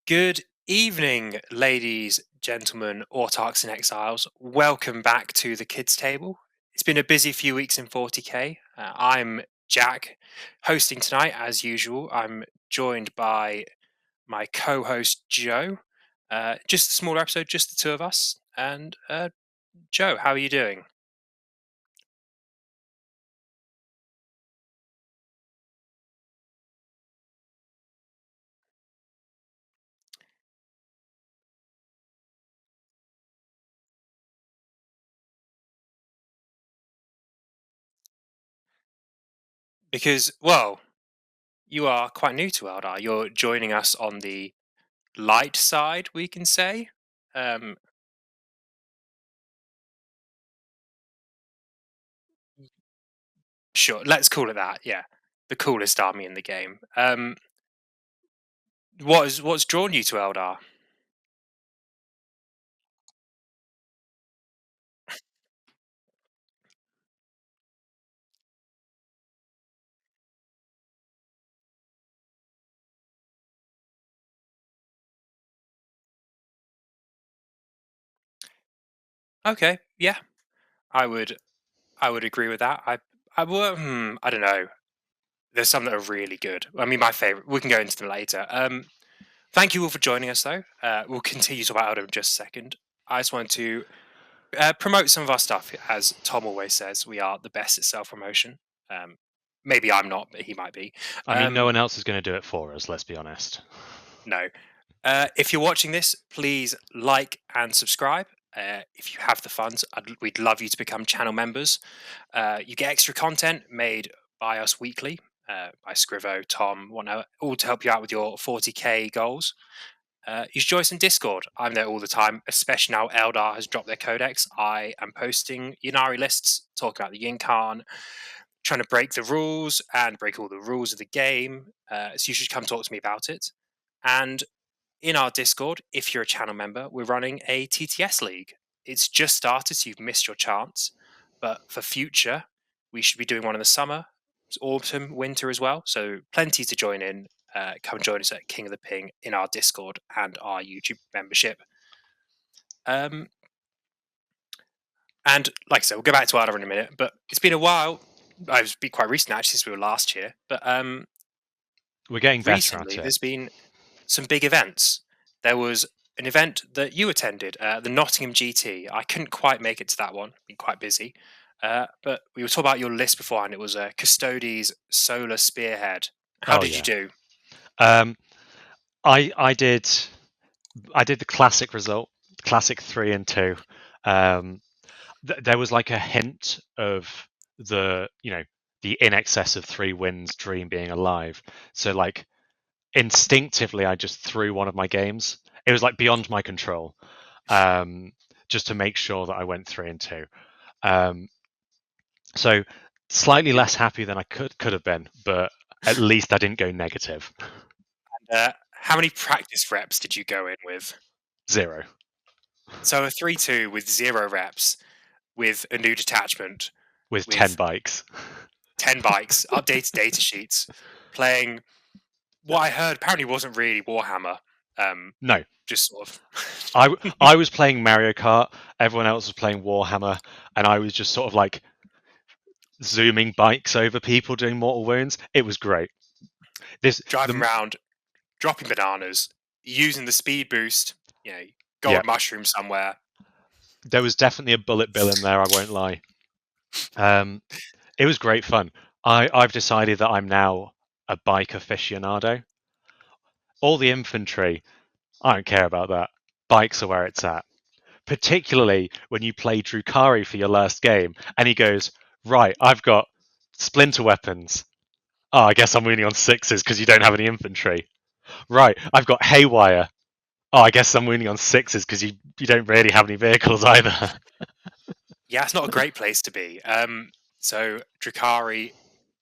Good evening, ladies, gentlemen, autarchs and exiles. Welcome back to the kids' table. It's been a busy few weeks in 40k. I'm Jack, hosting tonight as usual. I'm joined by my co-host Joe. Just a smaller episode, just the two of us. And Joe, how are you doing? Because, well, you are quite new to Eldar. You're joining us on the light side, we can say. Um, Sure, let's call it that. Yeah, the coolest army in the game. What's drawn you to Eldar? Okay, yeah, I would I would agree with that. I don't know. There's some that are really good. I mean, my favorite. We can go into them later. Thank you all for joining us, though. We'll continue to talk about Eldar in just a second. I just want to promote some of our stuff. As Tom always says, we are the best at self promotion. Um, Maybe I'm not, but he might be. I mean, no one else is going to do it for us, let's be honest. No. If you're watching this, please like and subscribe. If you have the funds, we'd love you to become channel members. You get extra content made by us weekly, by Scrivo, Tom, whatnot, all to help you out with your 40k goals. You should join us in Discord. I'm there all the time, especially now Eldar has dropped their codex. I am posting Ynnari lists, talking about the Yinkan, trying to break the rules and break all the rules of the game. So you should come talk to me about it. And in our Discord, if you're a channel member, we're running a TTS league. It's just started, so you've missed your chance. But for future, we should be doing one in the summer, autumn, winter as well. So plenty to join in. Come join us at King of the Ping in our Discord and our YouTube membership. Um, and like I said, we'll go back to Ardor in a minute. But it's been a while. It's been quite recent actually, since we were last year. But We're getting better at recently, it. there's been some big events. There was an event that you attended, the Nottingham GT. I couldn't quite make it to that one, been quite busy. But we were talking about your list before, and it was Custodes Solar Spearhead. How Oh did you yeah. do? Um, I did the classic result, classic 3 and 2. There was like a hint of the in excess of 3 wins dream being alive. So like instinctively, I just threw one of my games. It was like beyond my control, just to make sure that I went 3 and 2. Um, So slightly less happy than I could have been, but at least I didn't go negative. How many practice reps did you go in with? 0 So a 3-2 with 0 reps, with a new detachment, with 10 with bikes. 10 bikes, updated data sheets, playing what I heard apparently wasn't really Warhammer. No, Just sort of. I was playing Mario Kart. Everyone else was playing Warhammer, and I was just sort of like zooming bikes over people doing mortal wounds. It was great. Driving around, dropping bananas, using the speed boost, Yeah, gold mushroom somewhere. there was definitely a bullet bill in there. I won't lie. It was great fun. I've decided that I'm now a bike aficionado. All the infantry, I don't care about that. Bikes are where it's at. Particularly when you play Drukari for your last game and he goes, right, I've got splinter weapons. Oh, I guess I'm winning on 6s because you don't have any infantry. Right, I've got haywire. Oh, I guess I'm winning on 6s because you don't really have any vehicles either. Yeah, it's not a great place to be. So Drakari,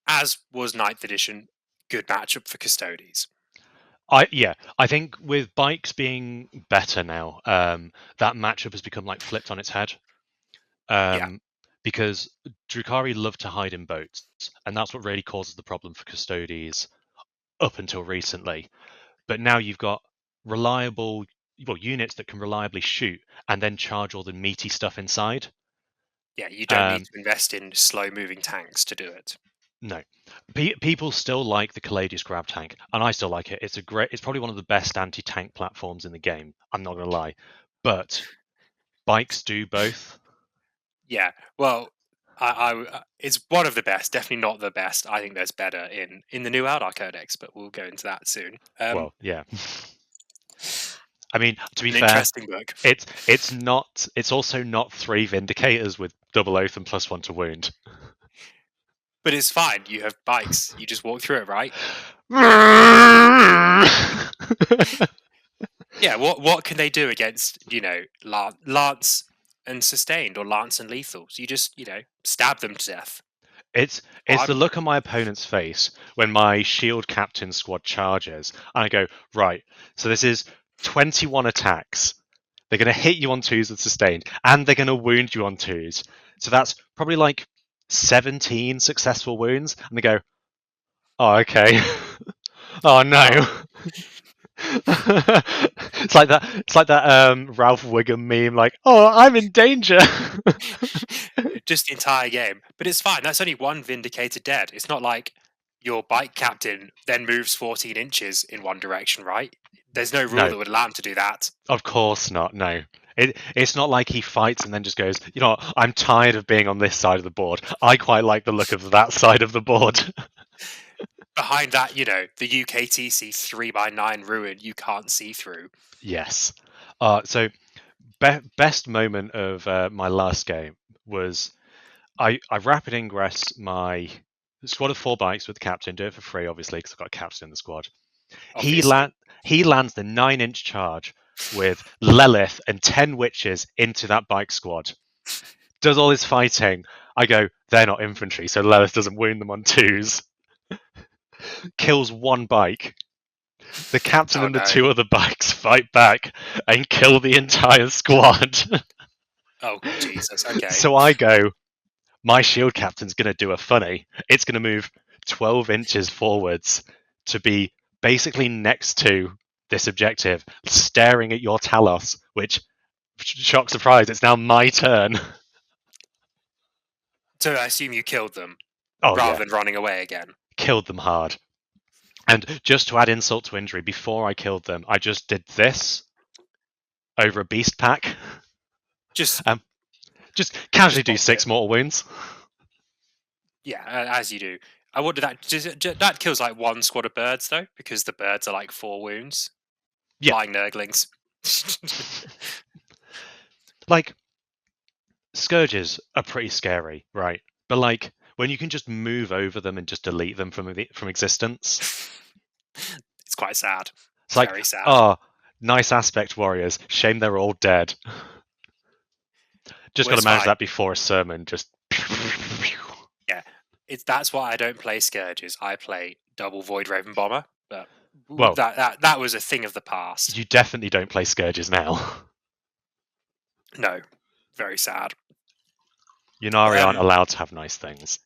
as was Ninth Edition, good matchup for Custodes. I think with bikes being better now, that matchup has become like flipped on its head. Yeah, Because Drukari love to hide in boats, and that's what really causes the problem for Custodes up until recently. But now you've got reliable, well, units that can reliably shoot and then charge all the meaty stuff inside. Yeah, you don't need Um, to invest in slow-moving tanks to do it. no, people still like the Caladius grab tank, and I still like it. It's probably one of the best anti-tank platforms in the game. I'm not gonna lie, but bikes do both. Yeah, well, it's one of the best, definitely not the best. I think there's better in the new Eldar Codex, but we'll go into that soon. Well, yeah. I mean, to be An fair, interesting book, it's not. It's also not 3 Vindicators with double oath and +1 to wound. but it's fine. You have bikes. You just walk through it, right? Yeah. What can they do against lance and sustained or lance and lethals? You just stab them to death. It's Well, it's the look on my opponent's face when my shield captain squad charges, and I go, right, so this is 21 attacks. They're going to hit you on 2s with sustained, and they're going to wound you on 2s. So that's probably like 17 successful wounds, and they go, oh, okay. Oh no. well, It's like that Ralph Wiggum meme, like, oh, I'm in danger. just the entire game. But it's fine. That's only one Vindicator dead. It's not like your bike captain then moves 14 inches in one direction, right? There's no rule No, that would allow him to do that. of course not. No. It's not like he fights and then just goes, you know what, I'm tired of being on this side of the board. I quite like the look of that side of the board. Behind that, the UKTC 3x9 ruin you can't see through. Yes. So best moment of my last game was I rapid ingress my squad of 4 bikes with the captain, do it for free, obviously, because I've got a captain in the squad. He Obviously. land he lands the 9-inch charge with Lelith and 10 witches into that bike squad. Does all his fighting. I go, they're not infantry, so Lelith doesn't wound them on 2s. Kills 1 bike. The captain Oh and the no. 2 other bikes fight back and kill the entire squad. Oh Jesus. Okay. So I go, my shield captain's going to do a funny. It's going to move 12 inches forwards to be basically next to this objective, staring at your Talos, which, shock surprise, it's now my turn. So I assume you killed them Oh, rather yeah, than running away again. killed them hard. And just to add insult to injury, before I killed them, I just did this over a beast pack. Just Um, just casually just do bonked 6 it. mortal wounds. Yeah, as you do. I wonder that kills like one squad of birds though, because the birds are like 4 wounds. Yeah, Flying nurglings. like, Scourges are pretty scary, right? But like when you can just move over them and just delete them from existence, It's quite sad. it's It's like, very sad. oh, nice aspect warriors. Shame they're all dead. Just Well, got to it's manage fine. that before a sermon. Just Yeah, that's why I don't play Scourges. I play double Void Raven Bomber, but well, that was a thing of the past. you definitely don't play Scourges now. No, very sad. Yunari aren't Um, allowed to have nice things.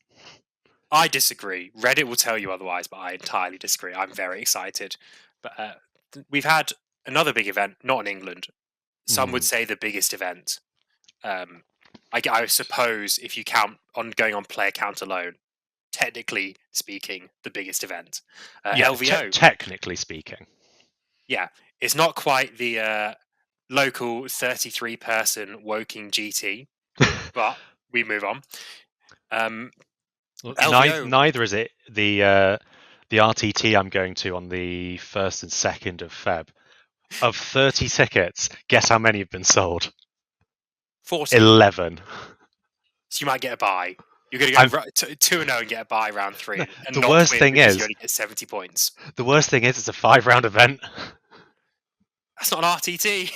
I disagree. Reddit will tell you otherwise, but I entirely disagree. I'm very excited. But we've had another big event, not in England. Some would Mm. say the biggest event. Um, I suppose if you count on going on player count alone, technically speaking, the biggest event. Yeah, LVO. technically speaking. Yeah, it's not quite the local 33-person Woking GT, but we move on. LVO. Neither is it the RTT I'm going to on the 1st and 2nd of Feb. Of 30 tickets, guess how many have been sold? 40. 11. So you might get a buy. You're going I'm, to go 2-0 and get a buy round 3 and the not worst win thing because you is, only get 70 points. it's a 5-round event. That's not an RTT.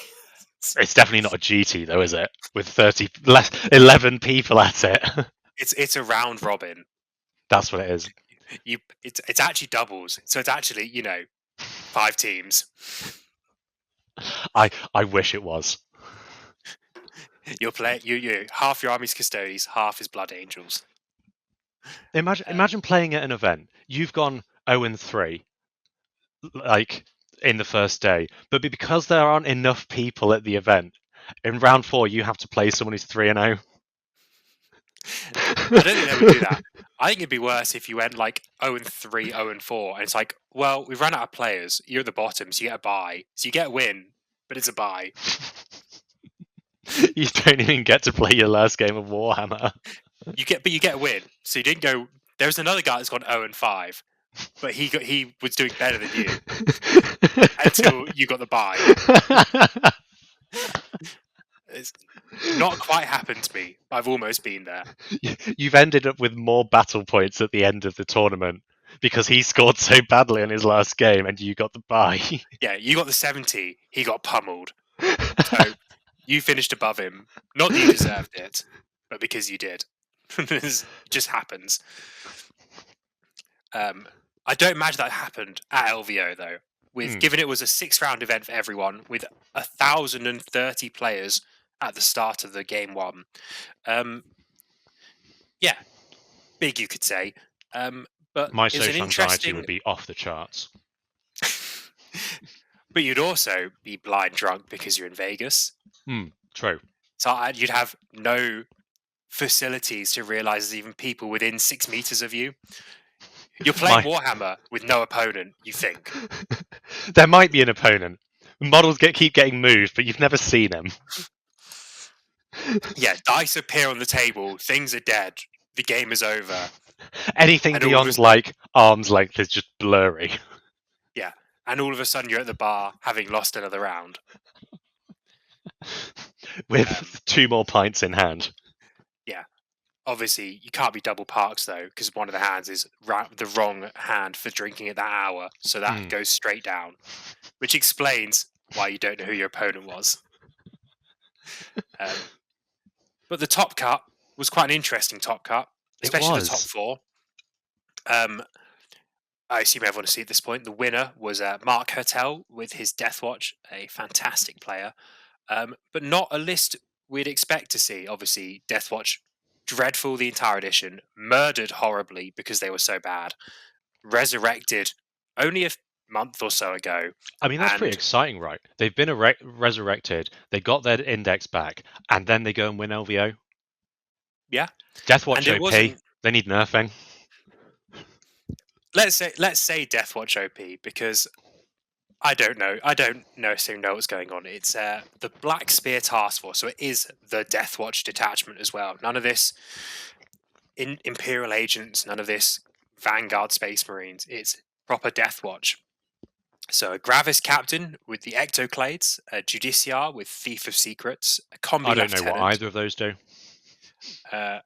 It's definitely not a GT though, is it? With 11 people at it. It's a round robin. That's what it is. It's actually doubles. So it's actually 5 teams. I wish it was. You'll play you half your army's custodies, half is blood angels. Imagine playing at an event. You've gone 0-3. Like in the first day, but because there aren't enough people at the event, in round 4 you have to play someone who's 3-0. I don't think they would do that. I think it'd be worse if you went like 0-3, 0-4, and it's like, well, we've run out of players. You're at the bottom, so you get a bye. So you get a win, but it's a bye. You don't even get to play your last game of Warhammer. You get a win. So you didn't go. There's another guy that's gone 0-5, but he was doing better than you until you got the bye. It's not quite happened to me. I've almost been there. You've ended up with more battle points at the end of the tournament because he scored so badly on his last game and you got the bye. Yeah, you got the 70. He got pummeled. So you finished above him. Not that you deserved it, but because you did. This just happens. I don't imagine that happened at LVO though. Given it was a 6-round event for everyone, with 1,030 players at the start of the game one. Yeah, big you could say. But My it's an social anxiety interesting. would be off the charts. But you'd also be blind drunk because you're in Vegas. True. So you'd have no facilities to realize there's even people within 6 meters of you. You're playing Warhammer with no opponent, you think. There might be an opponent. Models keep getting moved, but you've never seen them. Yeah, dice appear on the table, things are dead, the game is over. Anything beyond like arm's length is just blurry. Yeah, and all of a sudden you're at the bar having lost another round. With 2 more pints in hand. Yeah. Obviously, you can't be double parks though, because one of the hands is the wrong hand for drinking at that hour, so that goes straight down, which explains why you don't know who your opponent was. But the top cut was quite an interesting top cut, especially the top 4. I assume everyone has seen at this point. The winner was Mark Hertel with his Deathwatch, a fantastic player, but not a list we'd expect to see. Obviously, Deathwatch, dreadful the entire edition, murdered horribly because they were so bad, resurrected only a month or so ago. I mean, that's pretty exciting, right? They've been resurrected, they got their index back, and then they go and win LVO. Yeah. Deathwatch OP, they need nerfing. Let's say Deathwatch OP, because I don't know. I don't necessarily know what's going on. It's the Black Spear Task Force, so it is the Deathwatch detachment as well. None of this Imperial agents, none of this Vanguard Space Marines. It's proper Deathwatch. So a Gravis captain with the Ectoclades, a Judiciar with Thief of Secrets, a Combi I don't Lieutenant. know what either of those do. I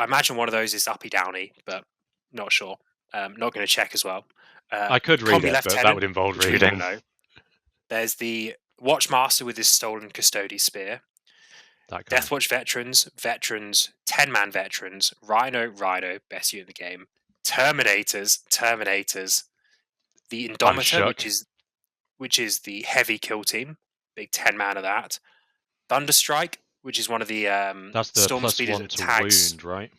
imagine one of those is Uppy Downy, but not sure. Not going to check as well. I could read it, but that would involve reading. There's the Watchmaster with his Stolen Custody Spear. Deathwatch veterans, 10-man veterans, Rhino, best unit in the game. Terminators. The Indomitor, which is the heavy kill team, big 10-man of that. Thunderstrike, which is one of the that's the Storm Speeders +1 to tags. wound, right?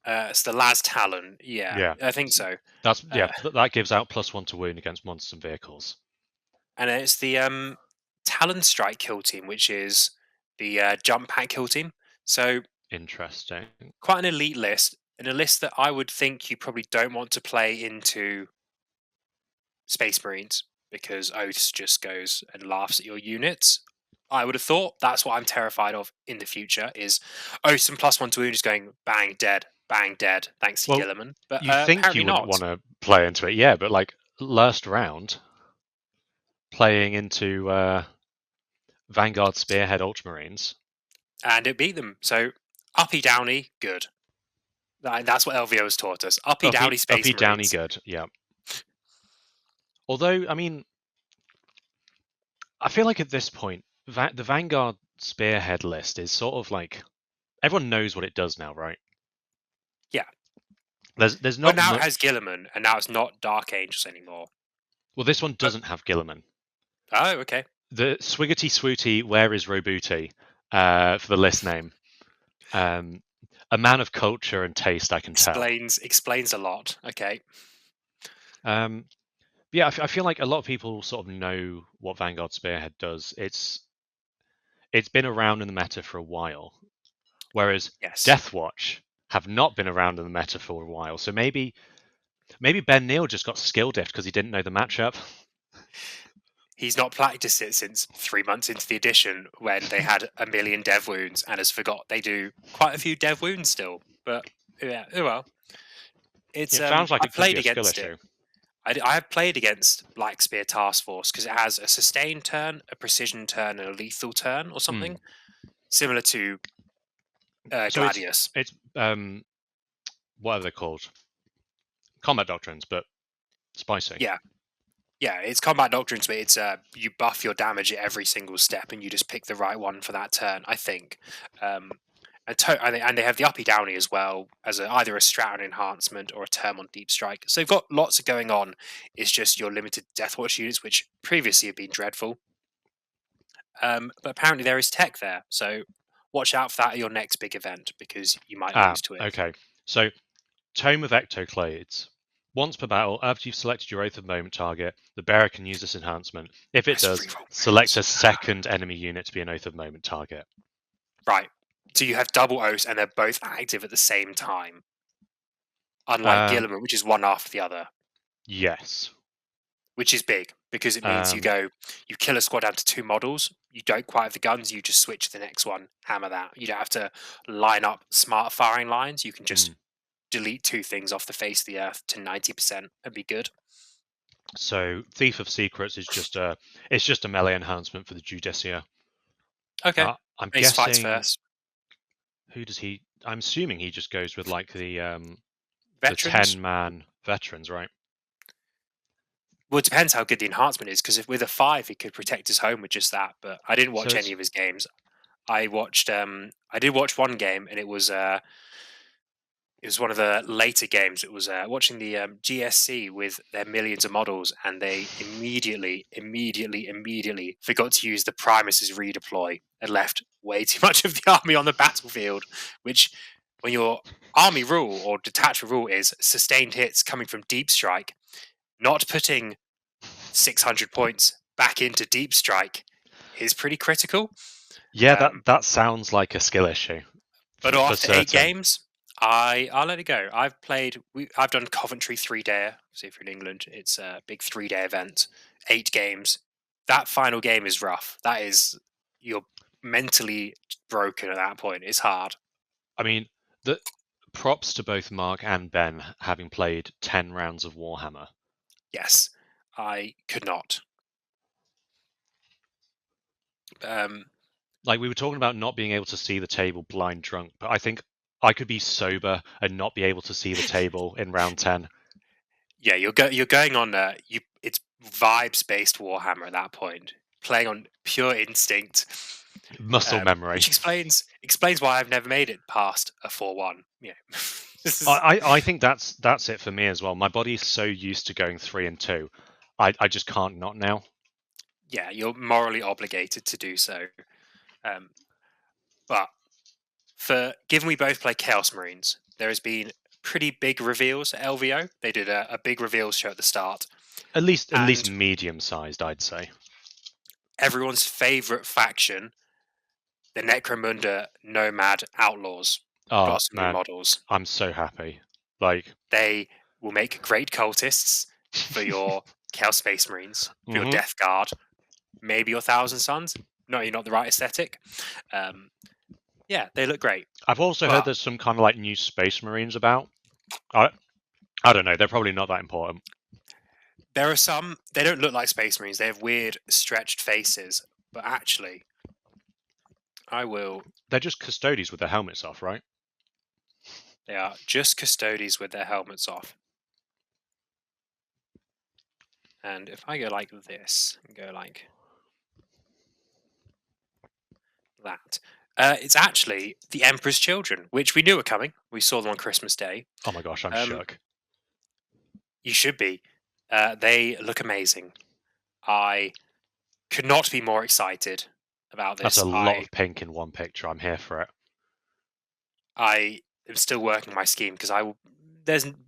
It's the Las Talon. Yeah, I think so. That gives out +1 to wound against monsters and vehicles. And it's the Talon Strike kill team, which is the jump pack kill team. So interesting. Quite an elite list, and a list that I would think you probably don't want to play into Space Marines, because Oaths just goes and laughs at your units. I would have thought that's what I'm terrified of in the future is Oaths and +1 to wound is going bang dead, thanks to Gilliman. But you think you wouldn't want to play into it, yeah, but like last round, playing into Vanguard Spearhead Ultramarines. And it beat them. So Uppy Downy, good. That's what LVO has taught us. Uppy Downy Space Marines. Uppy Downy, good, yeah. Although, I mean, I feel like at this point, the Vanguard Spearhead list is sort of like everyone knows what it does now, right? Yeah. There's not. But now it has Gilliman, and now it's not Dark Angels anymore. Well, this one doesn't have Gilliman. Oh, okay. The Swiggity Swooty, where is Robuti? For the list name. A man of culture and taste, I can tell. Explains a lot. Okay. Yeah, I feel like a lot of people sort of know what Vanguard Spearhead does. It's been around in the meta for a while, whereas Yes. Deathwatch have not been around in the meta for a while. So maybe Ben Neal just got skill diff because he didn't know the matchup. He's not practiced it since 3 months into the edition when they had a million dev wounds and has forgot they do quite a few dev wounds still. But yeah, oh well. It's It sounds like I it could be played a skill against it. issue. I have played against Black Spear Task Force because it has a sustained turn, a precision turn, and a lethal turn or Hmm. something similar to So Gladius. it's what are they called? Combat doctrines, but spicy. Yeah, yeah, it's combat doctrines, but it's you buff your damage at every single step, and you just pick the right one for that turn. I think, um, and they have the uppy downy as well as either a strat enhancement or a term on deep strike. So they've got lots of going on. It's just your limited Deathwatch units, which previously have been dreadful. But apparently there is tech there, so watch out for that at your next big event because you might Ah, lose to it. okay. So Tome of Ectoclades. Once per battle, after you've selected your Oath of Moment target, the bearer can use this enhancement. If it Nice does, reroll select wounds. a second enemy unit to be an Oath of Moment target. Right. So you have double oaths and they're both active at the same time. Unlike Um, Guilliman, which is one after the other, yes. which is big because it means Um, you kill a squad down to two models. You don't quite have the guns, you just switch to the next one, hammer that. You don't have to line up smart firing lines. You can mm. just delete two things off the face of the earth to 90% and be good. So Thief of Secrets is just a melee enhancement for the Judicia. Okay. I'm Ace fights guessing first. who does he? I'm assuming he just goes with like the Veterans. 10-man veterans, right? Well, it depends how good the enhancement is, because if with a five he could protect his home with just that. But I didn't So watch any it's of his games. I did watch one game, and it was one of the later games. It was watching the GSC with their millions of models, and they immediately forgot to use the Primus's redeploy and left way too much of the army on the battlefield. Which, when your army rule or detachment rule is sustained hits coming from deep strike, not putting 600 points back into deep strike is pretty critical. yeah, that Um, that sounds like a skill issue But for after eight certain. games, I'll let it go. I've done Coventry 3 day. See if you're in England, it's a big 3 day event. 8 games. That final game is rough. That is You're mentally broken at that point. It's hard. I mean, the props to both Mark and Ben having played 10 rounds of Warhammer. Yes, I could not. Um, Like we were talking about not being able to see the table blind drunk, but I think I could be sober and not be able to see the table in round 10. yeah, you're going on. It's vibes based Warhammer at that point, playing on pure instinct. Muscle Which memory. explains why I've never made it past a 4-1. Yeah, this is I think that's it for me as well. My body is so used to going 3 and 2. I just can't not now. yeah, you're morally obligated to do so. Um, but for given we both play Chaos Marines, there has been pretty big reveals at LVO. They did a big reveals show at the start, At least and medium sized, I'd say. everyone's favorite faction, the Necromunda Nomad Outlaws, Oh got some new man, models. I'm so happy. Like They will make great cultists for your Chaos Space Marines, for your hmm Death Guard, maybe your Thousand Suns. No, you're not the right aesthetic. Um, yeah, they look great, I've also heard but there's some kind of like new Space Marines about. I I don't know. They're probably not that important. there are some. They don't look like Space Marines. They have weird stretched faces. But actually, I will. They're just custodies with their helmets off, right? They are just custodies with their helmets off. And if I go like this and go like that, it's actually the Emperor's Children, which we knew were coming. We saw them on Christmas Day. Oh my gosh, I'm Um, shook. you should be. They look amazing. I could not be more excited about That's this. a lot of pink in one picture. I'm here for it. I am still working my scheme because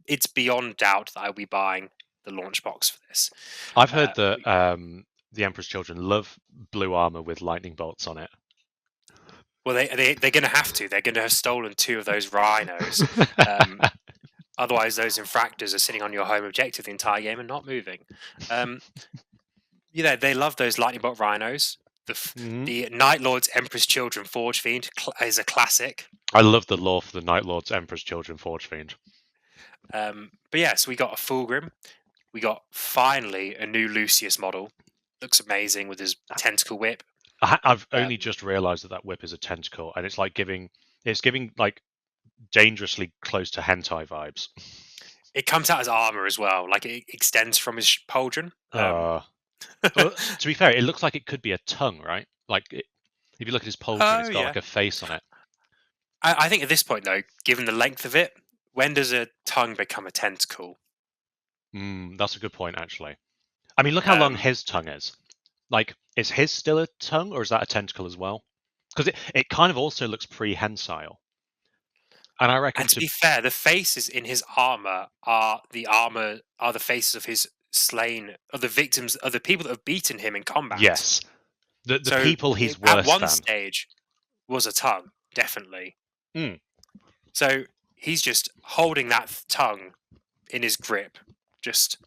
it's beyond doubt that I will be buying the launch box for this. I've heard that We, the Emperor's Children love blue armor with lightning bolts on it. well, they're going to have to. They're going to have stolen 2 of those rhinos. Um, Otherwise, those infractors are sitting on your home objective the entire game and not moving. They love those lightning bolt rhinos. Mhm. The Night Lord's Emperor's Children Forge Fiend is a classic. I love the lore for the Night Lord's Emperor's Children Forge Fiend. But yeah, so we got a Fulgrim. We got finally a new Lucius model. Looks amazing with his tentacle whip. I've only Um, just realised that whip is a tentacle, and it's giving like dangerously close to hentai vibes. it comes out as armor as well, like it extends from his pauldron. Well, to be fair, it looks like it could be a tongue, right? If you look at his pauldron, Oh it's got yeah. like a face on it. I think at this point though, given the length of it, when does a tongue become a tentacle? That's a good point, actually. I mean, look how long Um, his tongue is. Like, is his still a tongue, or is that a tentacle as well? Because it kind of also looks pre-hensile. And I reckon and to be fair, the faces in his armor are the faces of his slain, of the victims, of the people that have beaten him in combat. yes, the So people he's at worse one than. stage was a tongue, definitely. Mm. So he's just holding that tongue in his grip. Just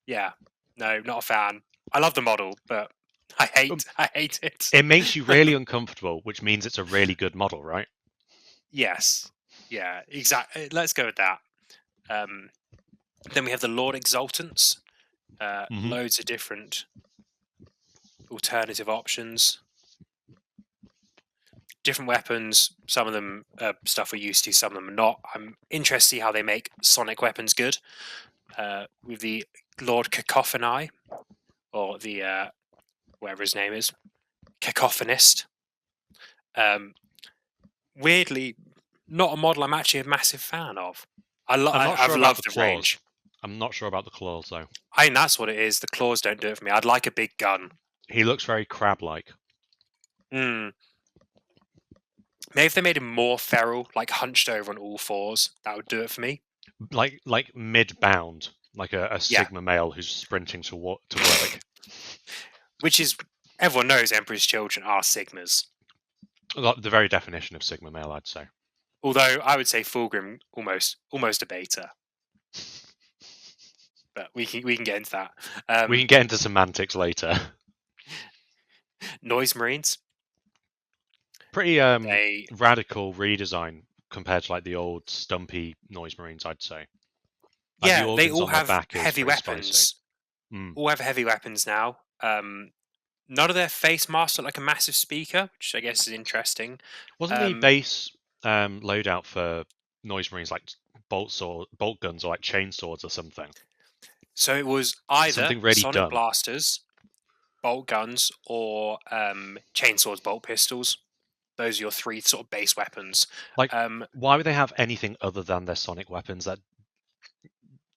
yeah, no, not a fan. I love the model, but I Um, hate it. It makes you really uncomfortable, which means it's a really good model, right? Yes, yeah, exactly. Let's go with that. Um, then we have the Lord Exultants. Mm-hmm. Loads of different alternative options, different weapons. Some of them are stuff we're used to, some of them are not. I'm interested to see how they make sonic weapons good. With the Lord Cacophony, or the whatever his name is, Cacophonist. Um, Weirdly, not a model I'm actually a massive fan of. I'm not I've sure about the loved the claws. range. I'm not sure about the claws though. I think that's what it is. The claws don't do it for me. I'd like a big gun. He looks very crab-like. Mm. Maybe if they made him more feral, like hunched over on all fours, that would do it for me. Like mid-bound, like a Yeah, Sigma male who's sprinting to work. which is everyone knows Emperor's Children are Sigmas. Like the very definition of Sigma male, I'd say. Although I would say Fulgrim almost a beta, but we can get into that. We can get into semantics later. Noise Marines. Pretty They radical redesign compared to like the old stumpy noise marines, I'd say. Like the yeah, they organs all on their have back is heavy pretty spicy. weapons. Mm. All have heavy weapons now. None of their face masks look like a massive speaker, which I guess is interesting. Wasn't the Um, base loadout for noise marines like bolt guns or like chain swords or something? so it was either Something really sonic dumb. blasters, bolt guns, or chainswords, bolt pistols. Those are your 3 sort of base weapons. Like, Um, why would they have anything other than their sonic weapons? That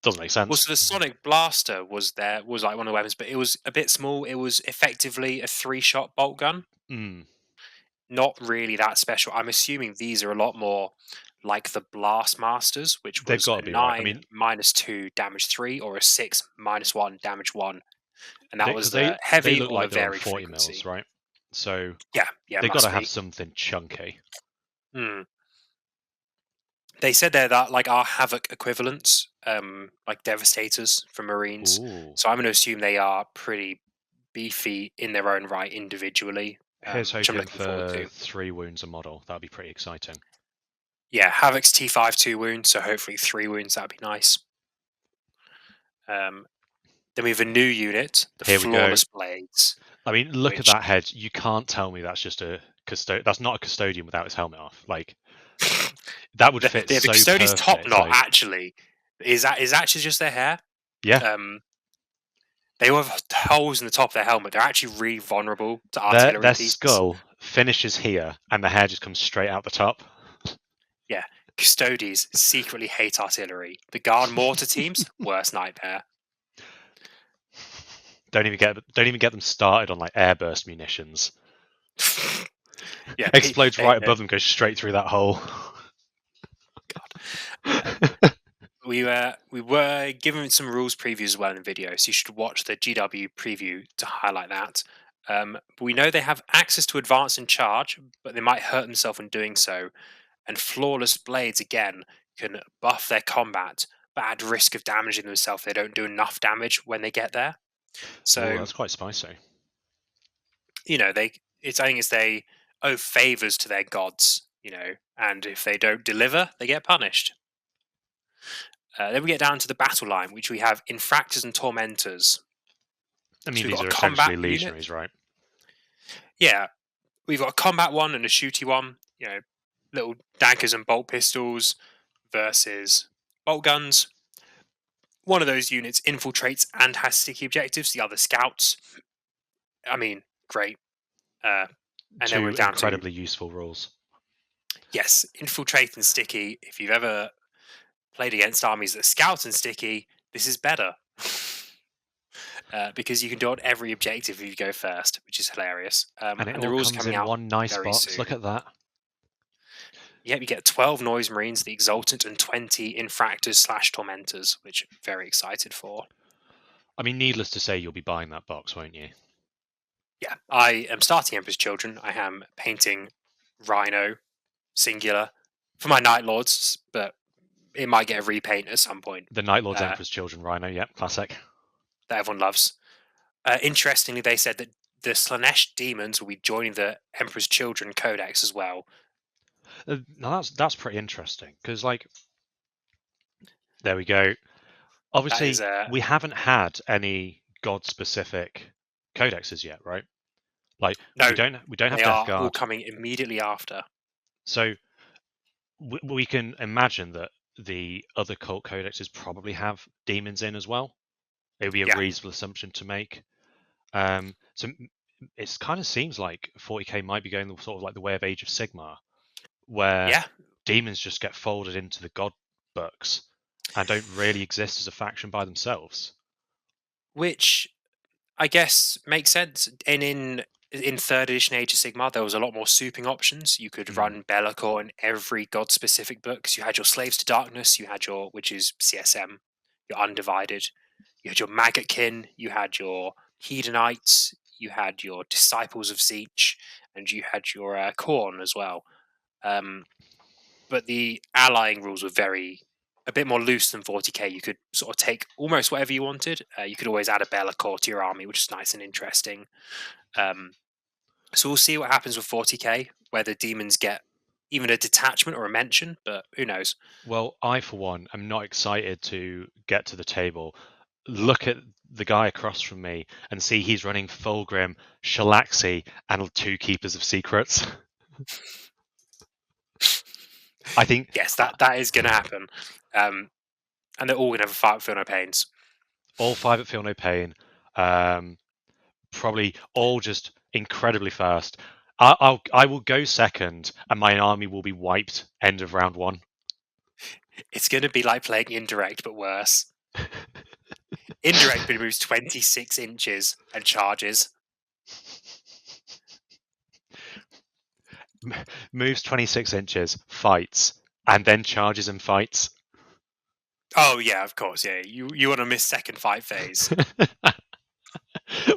doesn't make well, sense. so the sonic blaster was like one of the weapons, but it was a bit small. It was effectively a 3-shot bolt gun. Mm. Not really that special. I'm assuming these are a lot more like the Blast Masters, which They've was got a to be right. I 9 mean, -2 damage 3, or a 6 -1 damage 1, and that was because the they heavy look or the like they're on varied 40 mils, frequency. right? So Yeah, yeah, they've got to must have be. something chunky. Hmm. They said they're that like our Havoc equivalents, like Devastators for Marines. Ooh. So I'm going to assume they are pretty beefy in their own right individually, Here's which I'm hoping looking forward for to. 3 wounds a model. That'd be pretty exciting. Yeah, Havoc's T5 2 wounds, so hopefully 3 wounds. That'd be nice. Then we have a new unit, the Here we go. Flawless Blades, I mean, look at which that head. You can't tell me that's just a That's not a custodian without his helmet off. Like that would fit the so Custodes top knot perfectly. actually is actually just their hair. Yeah, Um, they all have holes in the top of their helmet. They're actually really vulnerable to their artillery pieces. skull finishes here, and the hair just comes straight out the top. Yeah, Custodes secretly hate artillery. The guard mortar teams, worst nightmare. Don't even get them started on like airburst munitions. Yeah, Explodes right above them, goes straight through that hole. God. we were given some rules previews as well in the video, so you should watch the GW preview to highlight that. But we know they have access to advance and charge, but they might hurt themselves in doing so. And flawless blades again can buff their combat, but at risk of damaging themselves, they don't do enough damage when they get there. Oh, So that's quite spicy. I think it's they owe favors to their gods, and if they don't deliver, they get punished. Then we get down to the battle line, which we have Infractors and Tormentors. I So mean, we've these got are a combat essentially unit. legionaries, right? Yeah, we've got a combat one and a shooty one. Little daggers and bolt pistols versus bolt guns. One of those units infiltrates and has sticky objectives. The other scouts. I mean, great. Uh, and then we're Two down to, incredibly useful rules. yes, infiltrate and sticky. If you've ever played against armies that scout and sticky, this is better. Because you can do it on every objective if you go first, which is hilarious. And it And the all rules are comes coming in out one nice very box. Look soon. at that. Yeah, you get 12 Noise Marines, the Exultant, and 20 Infractors/Tormentors, which I'm very excited for. I mean, needless to say, you'll be buying that box, won't you? Yeah, I am starting Emperor's Children. I am painting Rhino, singular, for my Night Lords, but it might get a repaint at some point The Night Lord's uh, Emperor's Children Rhino, yep, classic. that everyone loves. Interestingly, they said that the Slanesh demons will be joining the Emperor's Children Codex as well. Now that's pretty interesting because, like, there we go. That is Obviously, we haven't had any god-specific codexes yet, right? Like, no, we don't have they Death are all Guard, coming immediately after. so we can imagine that the other cult codexes probably have demons in as well. It would be a Yeah, reasonable assumption to make. So it kind of seems like 40k might be going sort of like the way of Age of Sigmar, where yeah, demons just get folded into the god books and don't really exist as a faction by themselves. which I guess makes sense. And in third edition Age of Sigmar, there was a lot more souping options. You could Mm. run Bellicor in every god specific book. So you had your Slaves to Darkness, you had your, which is CSM, your Undivided, you had your Maggotkin, you had your Hedonites, you had your Disciples of Siege, and you had your Khorne as well. But the allying rules were a bit more loose than 40k. You could sort of take almost whatever you wanted. You could always add a Bellicor to your army, which is nice and interesting. So we'll see what happens with 40k, whether demons get even a detachment or a mention, but who knows? Well, I, for one, am not excited to get to the table, look at the guy across from me, and see he's running Fulgrim, Shalaxi, and two Keepers of Secrets. I think Yes, that is going to happen. And they're all going to have a fight with Feel No Pains. all five at Feel No Pain, probably all just incredibly fast. I will go second, and my army will be wiped end of round one. It's going to be like playing Indirect, but worse. Indirect, but it moves 26 inches and charges. Moves 26 inches, fights, and then charges and fights. Oh yeah, of course. Yeah, you want to miss second fight phase.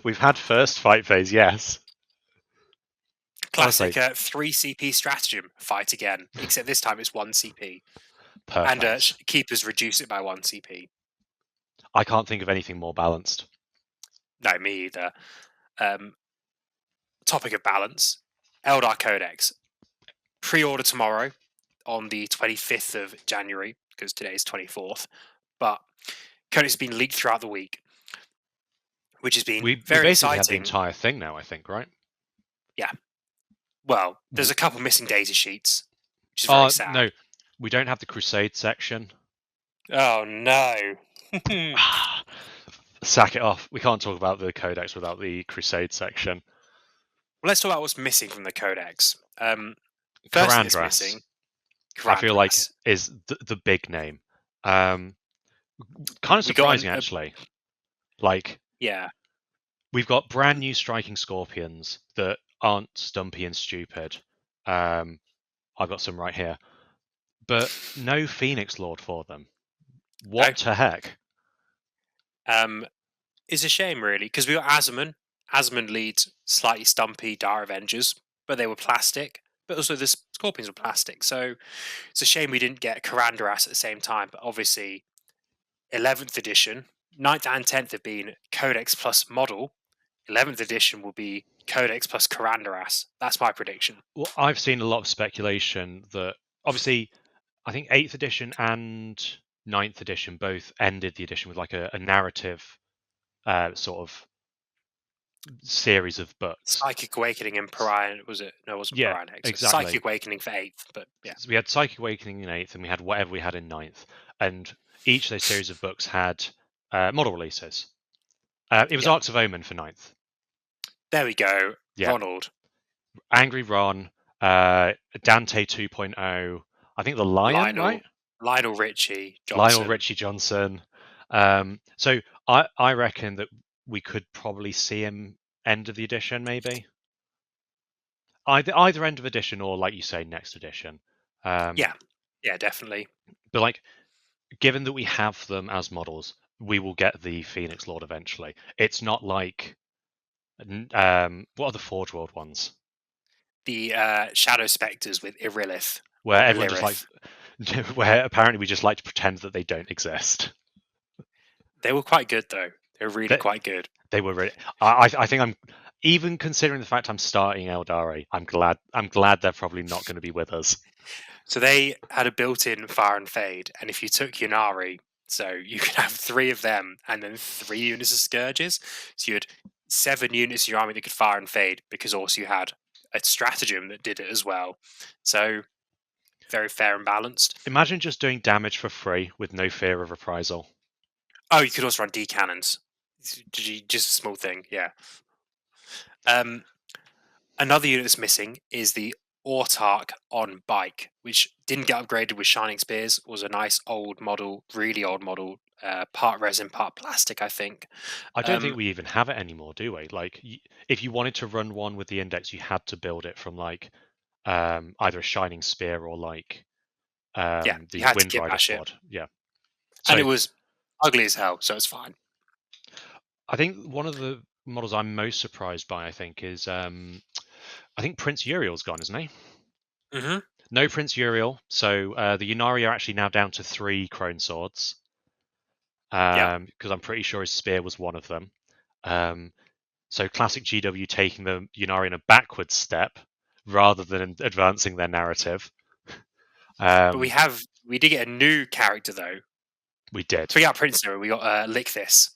We've had first fight phase, yes. Honestly, Classic 3 CP stratagem. Fight again, except this time it's 1 CP, and perfect. keepers reduce it by 1 CP. I can't think of anything more balanced. No, me either. Topic of balance, Eldar Codex. Pre-order tomorrow on the 25th of January, because today is 24th. But Codex has been leaked throughout the week, which has been We very basically have the exciting. entire thing now, I think, right? Yeah. Well, there's a couple missing data sheets, which is very sad. No, we don't have the Crusade section. Oh no. Sack it off. We can't talk about the Codex without the Crusade section. Well, let's talk about what's missing from the Codex. First thing that's Karandras, missing, I feel like, Karandras. is the big name. Kind of We got surprising, actually. Like, yeah, we've got brand new striking scorpions that aren't stumpy and stupid. I've got some right here, but no Phoenix Lord for them. No. What the heck? Um, it's a shame, really, because we got Asmon. Asmon leads slightly stumpy Dire Avengers, but they were plastic. But also the Scorpions were plastic, so it's a shame we didn't get Karandaras at the same time. But obviously, 11th edition, 9th and 10th have been Codex plus model. 11th edition will be Codex plus Karandaras. That's my prediction. Well, I've seen a lot of speculation that obviously I think 8th edition and 9th edition both ended the edition with like a narrative sort of series of books. Psychic Awakening and Pariah, was it? No, it wasn't Yeah, Pariah Nexus. exactly. Psychic Awakening for 8th, but yeah. So we had Psychic Awakening in 8th, and we had whatever we had in 9th, and each of those series of books had model releases. It was Yeah. Arcs of Omen for 9th. There we go. Yeah, Ronald. Angry Ron, Dante 2.0. I think the Lion, Lionel. right? Lionel Richie Lionel Johnson. Richie Johnson. So I reckon that we could probably see him end of the edition, maybe either end of edition or, like you say, next edition. Yeah. Yeah, definitely. But like, given that we have them as models, we will get the Phoenix Lord eventually. It's not like what are the Forge World ones The Shadow Spectres with Irilith where or everyone just like Illyrith. where apparently we just like to pretend that they don't exist. They were quite good, though. They were really They, quite good. they were really. I think I'm even considering the fact I'm starting Aeldari. I'm glad they're probably not going to be with us. So they had a built-in fire and fade, and if you took Yunari, so you could have 3 of them and then 3 units of Scourges. So you had 7 units in your army that could fire and fade, because also you had a stratagem that did it as well. So very fair and balanced. Imagine just doing damage for free with no fear of reprisal. Oh, you could also run D cannons. Just a small thing, yeah. Another unit that's missing is the Autarch on bike, which didn't get upgraded with Shining Spears. Was a nice old model, really old model, part resin, part plastic, I think. I don't think Um, we even have it anymore, do we? Like, if you wanted to run one with the index, you had to build it from like either a shining spear or like yeah, you the had to Wind kit Rider bash it, squad. Yeah. and it So was ugly as hell, so it's fine. I think one of the models I'm most surprised by, I think, is I think Prince Uriel's gone, isn't he? Hmm. No Prince Uriel. So the Yunari are actually now down to 3 Crone Swords. Yeah, Because I'm pretty sure his spear was one of them. Um, so classic GW taking the Yunari in a backwards step rather than advancing their narrative. but Um, we did get a new character though. we did. So we got Prince Nero, we got Lick This.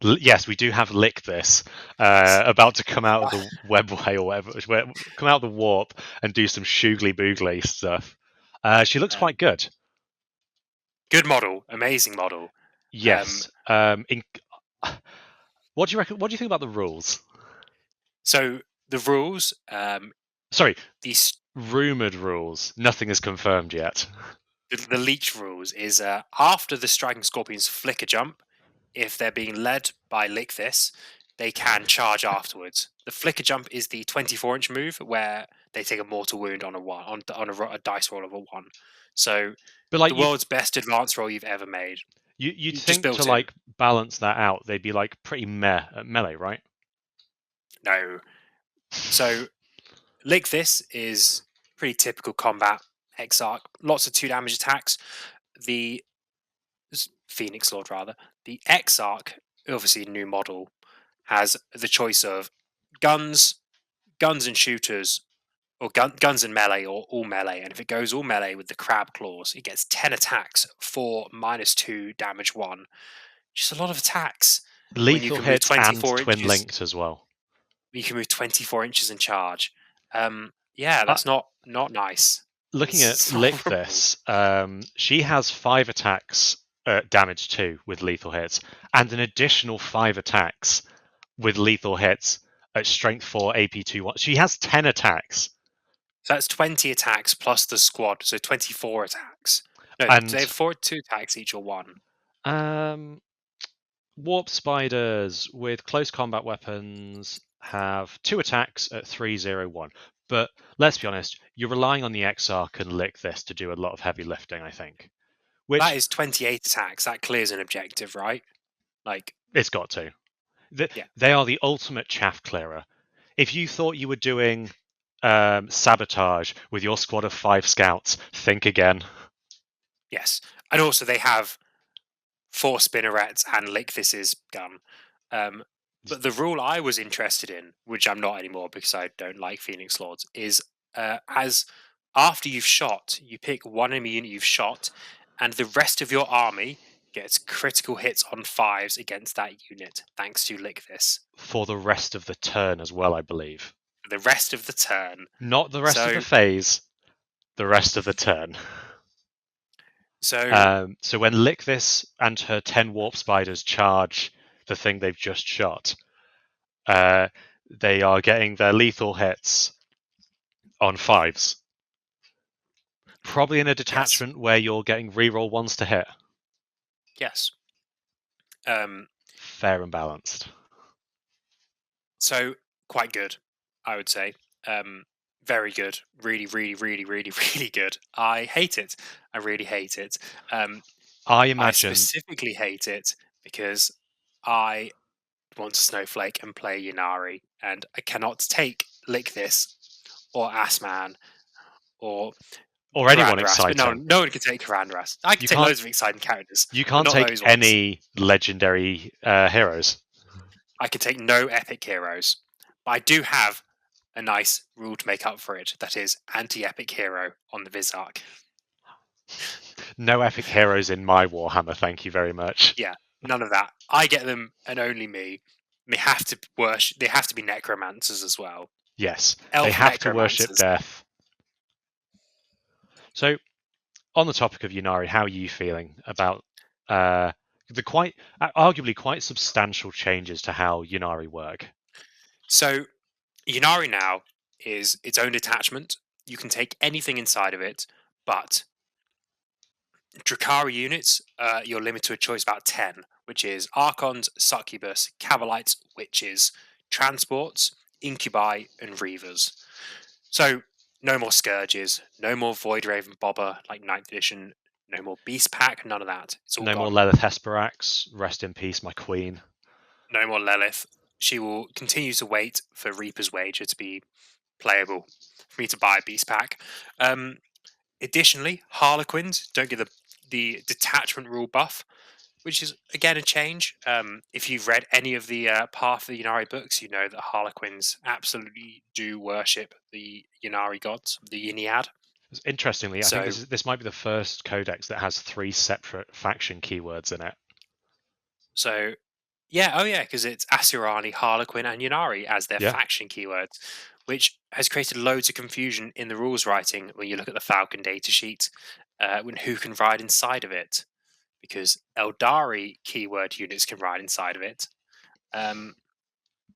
Yes, we do have Lick This about to come out of the webway or whatever, come out of the warp and do some shoogly boogly stuff. She looks Um, quite good. good model, amazing model. Um, Yes. What do you reckon? What do you think about the rules? so the rules, Sorry, these rumored rules. Nothing is confirmed yet. the leech rules is after the striking scorpions flicker jump, if they're being led by Lick This, they can charge afterwards. The flicker jump is the 24-inch move where they take a mortal wound on a one on a dice roll of a 1. So But like the you, world's best advance roll you've ever made. you'd Just think to built in. like balance that out, they'd be like pretty meh at melee, right? No. So Lick This is pretty typical combat Exarch. Lots of 2 damage attacks. The Phoenix Lord rather. The Exarch, obviously a new model, has the choice of guns, guns and shooters, or guns and melee, or all melee. And if it goes all melee with the crab claws, it gets 10 attacks for -2 damage 1. Just a lot of attacks when you Lethal can move hits and 24 twin inches. linked as well. You can move 24 inches and charge. Yeah, Uh, that's not nice. Looking at It's Lick horrible. This, she has 5 attacks damage 2 with lethal hits, and an additional 5 attacks with lethal hits at strength 4 AP 1. She has 10 attacks. So that's 20 attacks plus the squad, so 24 attacks. No, they And have 2 attacks each or 1. um, Warp Spiders with close combat weapons have 2 attacks at 301. But let's be honest, you're relying on the Exarch and Lick This to do a lot of heavy lifting, I think. That which is 28 attacks. That clears an objective, right? Like, it's got to. yeah, They are the ultimate chaff clearer. If you thought you were doing sabotage with your squad of 5 scouts, think again. yes. And also they have 4 spinnerets and lick this's gun. Um, but the rule I was interested in, which I'm not anymore because I don't like Phoenix Lords, is as after you've shot, you pick one enemy unit you've shot, and the rest of your army gets critical hits on 5s against that unit, thanks to lick this. For the rest of the turn as well, I believe. For the rest of the turn. Not the rest of the So, phase, the rest of the turn. so So when Lick This and her 10 Warp Spiders charge the thing they've just shot, they are getting their lethal hits on 5s. Probably in a yes, detachment where you're getting reroll ones to hit. yes. Um, Fair and balanced. So quite good, I would say. Very good. Really, really, really, really, really good. I hate it. I really hate it. Um, I I imagine specifically hate it because I want to snowflake and play Yanari, and I cannot take Lick This or Assman or or anyone Karandaras. But exciting. no one can take Karandaras. I can You take can't loads of exciting characters, you but can't not take those ones. any legendary heroes. I can take no epic heroes. But I do have a nice rule to make up for it. That is anti-epic hero on the Vizark. No epic heroes in my Warhammer, thank you very much. Yeah, none of that. I get them, and only me. They have to worship. They have to be necromancers as well. Yes, they Elf have to worship necromancers. death. So, on the topic of Yunari, how are you feeling about the arguably quite substantial changes to how Yunari work? So Yunari now is its own attachment. You can take anything inside of it, but Drakari units, you're limited to a choice about 10, which is Archons, Succubus, Cabalites, Witches, Transports, Incubi, and Reavers. So, no more Scourges, no more Void Raven Bobber like 9th edition, no more Beast Pack, none of that. It's all No more gone. Lelith Hesperax. Rest in peace, my queen. No more Lilith. She will continue to wait for Reaper's Wager to be playable for me to buy a Beast Pack. Additionally, Harlequins don't get the detachment rule buff, which is again a change. If you've read any of the Path of the Yanari books, you know that Harlequins absolutely do worship the Yanari gods, the Yniad. Interestingly, I think So, this might be the first codex that has 3 separate faction keywords in it. so yeah, oh yeah, because it's Asurani, Harlequin, and Yanari as their Yeah, faction keywords, which has created loads of confusion in the rules writing when you look at the Falcon datasheet, when who can ride inside of it, because Eldari keyword units can ride inside of it, um,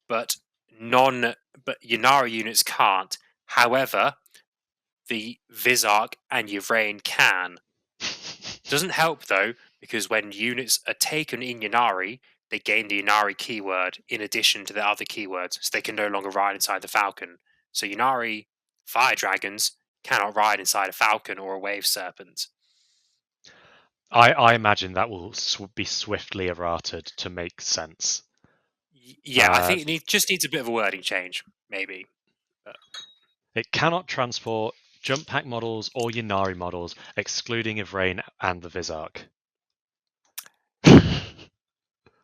but non but Yanari units can't. However, the Vizark and Yvrain can. Doesn't help though, because when units are taken in Yanari, they gain the Yanari keyword in addition to the other keywords, so they can no longer ride inside the Falcon. So Yanari fire dragons cannot ride inside a Falcon or a wave serpent. I imagine that will be swiftly errated to make sense. Yeah, I Uh, think just needs a bit of a wording change, maybe. But it cannot transport jump pack models or Yunari models, excluding Ivrain and the Vizark.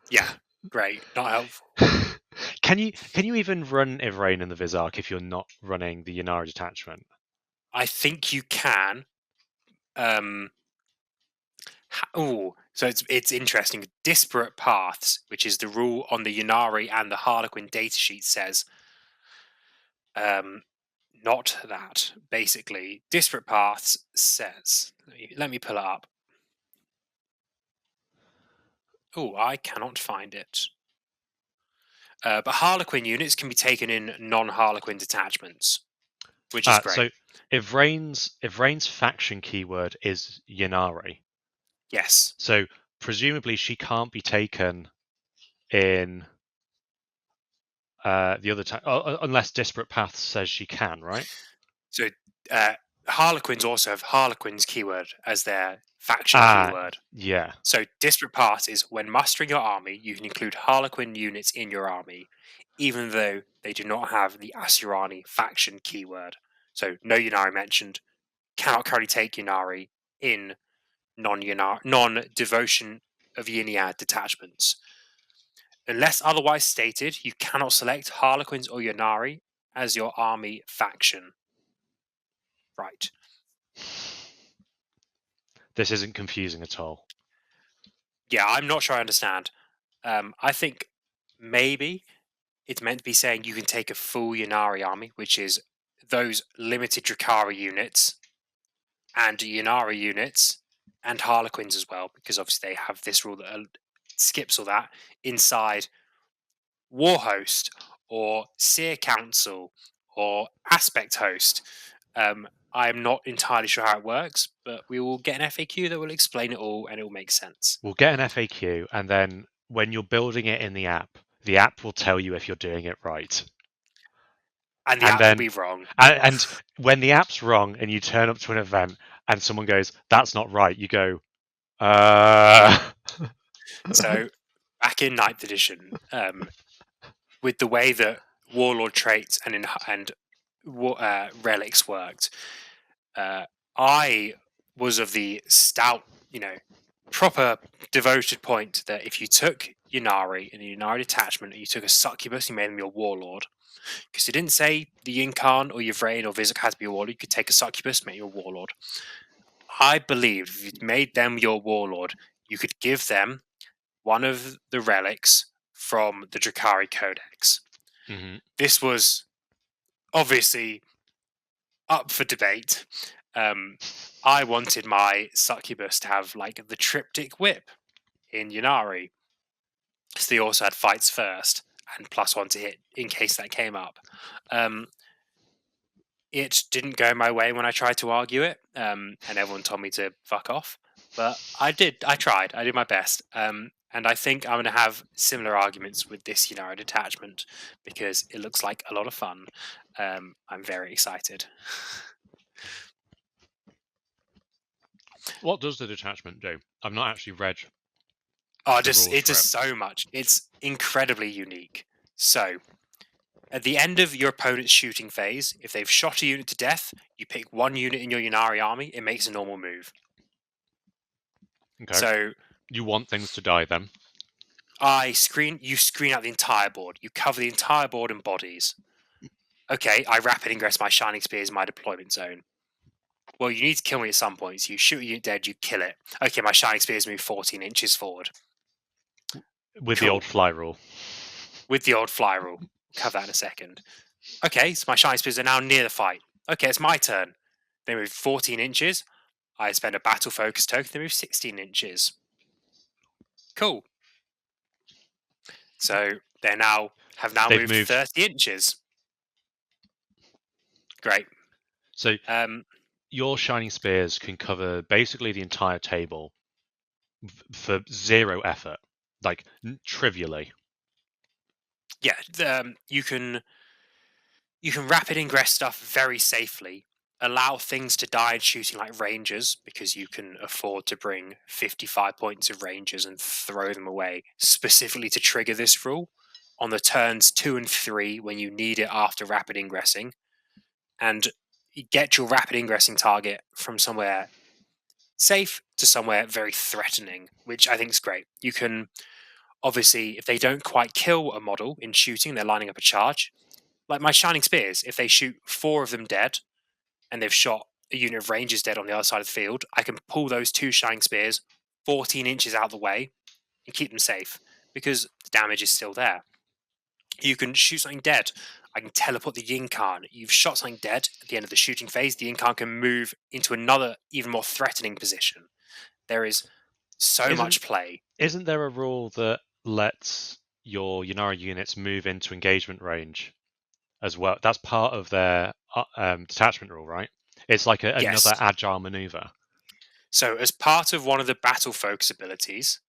yeah, great, not helpful. Can you even run Ivrain in the Vizark if you're not running the Yunari detachment? I think you can. Um, oh, so it's interesting. Disparate paths, which is the rule on the Yanari and the Harlequin datasheet, says um, not that. Basically, disparate paths says. Let me pull it up. Oh, I cannot find it. But Harlequin units can be taken in non-Harlequin detachments, which is great. So Ivrain's faction keyword is Yunari. Yes. So presumably she can't be taken in the other unless Disparate Paths says she can, right? So uh, Harlequins also have Harlequin's keyword as their faction Ah, keyword. yeah. So disparate parts is when mustering your army, you can include Harlequin units in your army, even though they do not have the Asuryani faction keyword. So no Yunari mentioned, cannot currently take Yunari in non-devotion of Yiniad detachments. Unless otherwise stated, you cannot select Harlequins or Yunari as your army faction. Right. This isn't confusing at all. Yeah, I'm not sure I understand. I think maybe it's meant to be saying you can take a full Yunari army, which is those limited Drakari units and Yunari units and Harlequins as well, because obviously they have this rule that skips all that inside Warhost or Seer Council or Aspect Host. I'm not entirely sure how it works, but we will get an FAQ that will explain it all and it will make sense. We'll get an FAQ, and then when you're building it in the app will tell you if you're doing it right. And the And app will then, be wrong. and when the app's wrong and you turn up to an event and someone goes, "That's not right," you go, "Uh." So back in ninth edition, with the way that warlord traits and relics worked, I was of the stout, proper devoted point that if you took Yunari and a Yunari detachment and you took a succubus, you made them your warlord. Because it didn't say the Incarn or Yvrain or Vizak had to be a warlord. You could take a succubus, make you a warlord. I believe if you made them your warlord, you could give them one of the relics from the Drakari Codex. Mhm. This was obviously up for debate. I wanted my succubus to have like the triptych whip in Yunari. So they also had fights first and +1 to hit in case that came up. It didn't go my way when I tried to argue it, and everyone told me to fuck off. But I did. I tried. I did my best. And I think I'm going to have similar arguments with this Yunari detachment because it looks like a lot of fun. I'm very excited. What does the detachment do? I've not actually read Oh, the just rules it for does it. so much. It's incredibly unique. So, at the end of your opponent's shooting phase, if they've shot a unit to death, you pick one unit in your Yunari army. It makes a normal move. Okay. So You want things to die then? you screen out the entire board. You cover the entire board in bodies. Okay, I rapid ingress my Shining Spears in my deployment zone. Well, you need to kill me at some point, so you shoot a unit dead, you kill it. Okay, my Shining Spears move 14 inches forward. With the old Cool. fly rule. With the old fly rule. Cover that in a second. Okay, so my Shining Spears are now near the fight. Okay, it's my turn. They move 14 inches. I spend a battle focus token, they move 16 inches. Cool. So they have now They've moved moved. 30 inches. Great. So Um, your shining spears can cover basically the entire table for zero effort, like trivially. yeah, you can rapid ingress stuff very safely. Allow things to die in shooting like rangers because you can afford to bring 55 points of rangers and throw them away specifically to trigger this rule on the turns 2 and 3 when you need it after rapid ingressing, and you get your rapid ingressing target from somewhere safe to somewhere very threatening, which I think is great. You can obviously, if they don't quite kill a model in shooting, they're lining up a charge. Like my Shining Spears, if they shoot 4 of them dead and they've shot a unit of Rangers dead on the other side of the field, I can pull those 2 Shining Spears 14 inches out of the way and keep them safe because the damage is still there. You can shoot something dead. I can teleport the Yinkan. You've shot something dead at the end of the shooting phase. The Yinkan can move into another, even more threatening position. There is so Isn't much play. isn't there a rule that lets your Yunara units move into engagement range as well? That's part of their detachment rule, right? It's like another Yes. agile maneuver. So, as part of one of the battle focus abilities,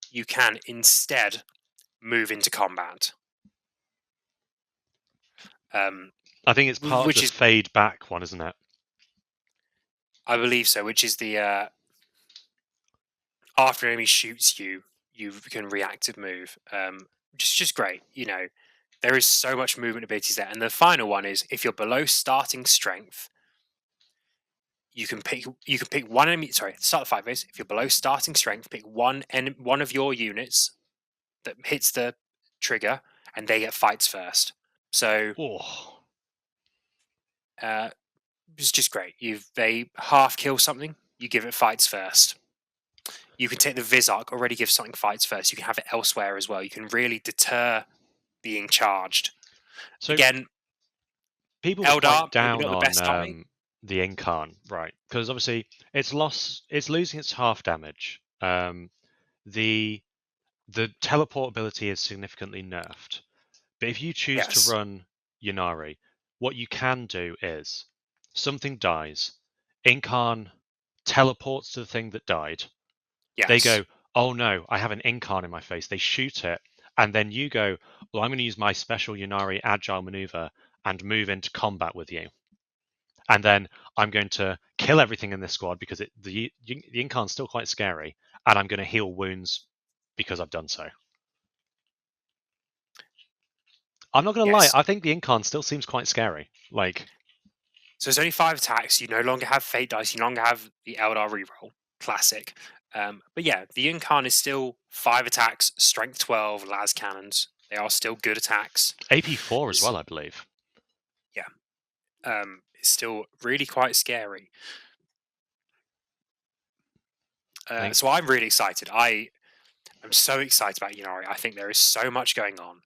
you can instead move into combat. I think it's part of the Which is fade back one, isn't it? I believe so, which is the after an enemy shoots you, you can reactive move. Which is just great. There is so much movement abilities there. And the final one is if you're below starting strength, you can pick one enemy. Sorry, start the fight is if you're below starting strength, pick one of your units that hits the trigger, and they get fights first. So Oh, uh, it's just great. They half kill something, you give it fights first. You can take the Vizark, already give something fights first. You can have it elsewhere as well. You can really deter being charged. so Again, people were Eldar, quite maybe down not the on best army. the Incarn, right? Because obviously it's losing its half damage. The the teleport ability is significantly nerfed. But if you choose to Yes. run Yunari, what you can do is something dies, Incarn teleports to the thing that died. They Yes. go, oh no, I have an Incarn in my face. They shoot it, and then you go, well, I'm going to use my special Yunari agile maneuver and move into combat with you. And then I'm going to kill everything in this squad because the Incarn's still quite scary, and I'm going to heal wounds because I've done so. I'm not going to lie, Yes. I think the Incarn still seems quite scary. Like, So it's only 5 attacks. You no longer have Fate Dice. You no longer have the Eldar reroll. Classic. But yeah, the Incarn is still 5 attacks, Strength 12, las cannons. They are still good attacks. AP4 as It's, well, I believe. yeah, it's still really quite scary. I think, So I'm really excited. I'm so excited about Yunari. I think there is so much going on.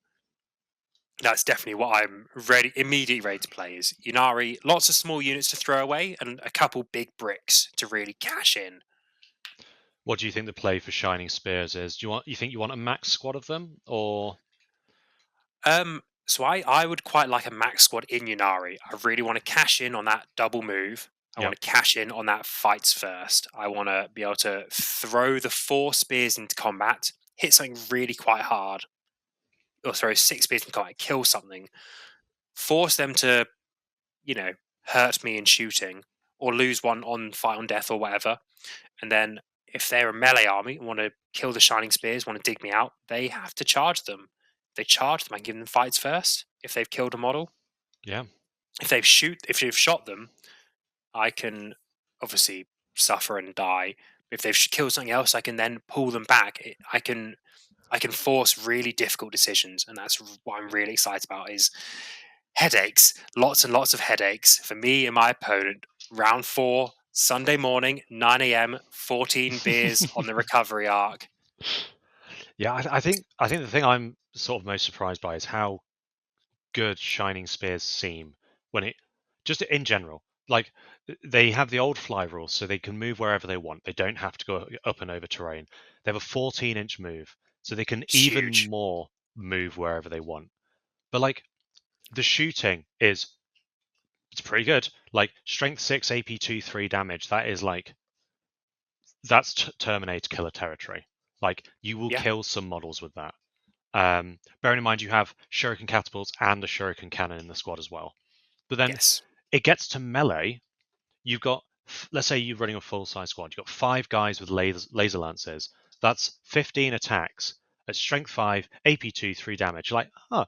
That's definitely what I'm immediately ready to play is Yunari. Lots of small units to throw away and a couple big bricks to really cash in. what do you think the play for Shining Spears is? You think you want a max squad of them, or So I would quite like a max squad in Yunari. I really want to cash in on that double move. I yeah, want to cash in on that fights first. I want to be able to throw the 4 spears into combat, hit something really quite hard, or throw 6 spears into combat, kill something, force them to, you know, hurt me in shooting, or lose one on fight on death or whatever. And then if they're a melee army and want to kill the shining spears, want to dig me out, they have to charge them. If they charge them, I give them fights first. If they've killed a model, yeah, if they've shot them, I can obviously suffer and die. If they've killed something else, I can then pull them back. I can force really difficult decisions, and that's what I'm really excited about. Is headaches, lots and lots of headaches for me and my opponent. Round 4, Sunday morning, 9 a.m., 14 beers on the recovery arc. yeah. I think the thing I'm sort of most surprised by is how good Shining Spears seem when it just in general. Like they have the old fly rules, so they can move wherever they want. They don't have to go up and over terrain. They have a 14-inch move, so they can It's even huge. more move wherever they want. But like the shooting is it's pretty good. Like strength 6, AP 2, 3 damage. That is like that's Terminator killer territory. Like you will Yeah, kill some models with that. Bearing in mind you have shuriken catapults and a shuriken cannon in the squad as well. But then yes. it gets to melee. You've got, let's say you're running a full size squad. You've got 5 guys with laser lances. That's 15 attacks at strength 5, AP 2, 3 damage. You're like, oh,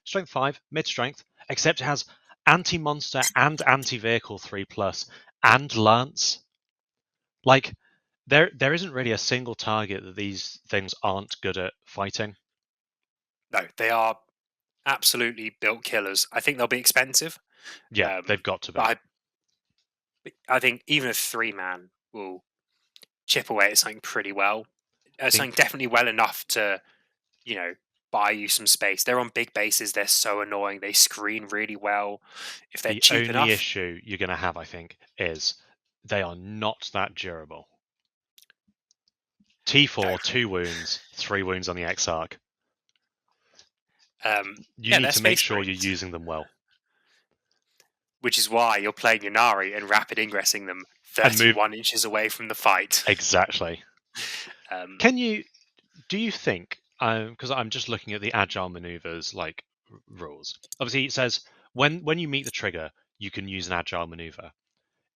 strength 5, mid strength, except it has anti monster and anti vehicle 3 plus and lance. Like, there isn't really a single target that these things aren't good at fighting. No, they are absolutely built killers. I think they'll be expensive, Yeah, they've um, got to but be. I think even a 3 man will chip away at something pretty well. I Something think definitely well enough to, you know, buy you some space. They're on big bases. They're so annoying. They screen really well. If they're the cheap only enough, issue you're going to have, I think, is they are not that durable. no. T4, 2 wounds, 3 wounds on the X arc. You Yeah, need they're to make space sure you're marines, using them well which is why you're playing Yunari and rapid ingressing them and move 31 inches away from the fight. exactly. Um, Can you? Do you think? Because I'm just looking at the agile maneuvers like rules. Obviously, it says when you meet the trigger, you can use an agile maneuver.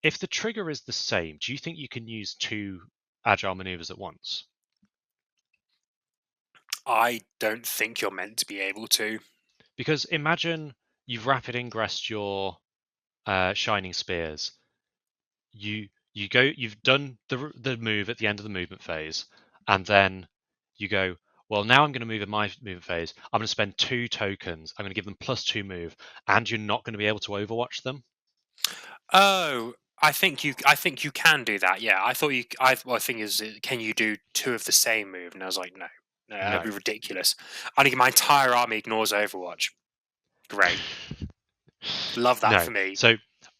If the trigger is the same, do you think you can use two agile maneuvers at once? I don't think you're meant to be able to. Because imagine you've rapid ingressed your shining spears. You've done the move at the end of the movement phase, and then you go, well, now I'm going to move in my movement phase. I'm going to spend 2 tokens. I'm going to give them +2 move, and you're not going to be able to overwatch them. Oh, I think you can do that. Yeah, I thought you. Well, the thing is, can you do two of the same move? And I was like, no, no, that'd No. be ridiculous. I think my entire army ignores Overwatch. Great, love that No. for me. So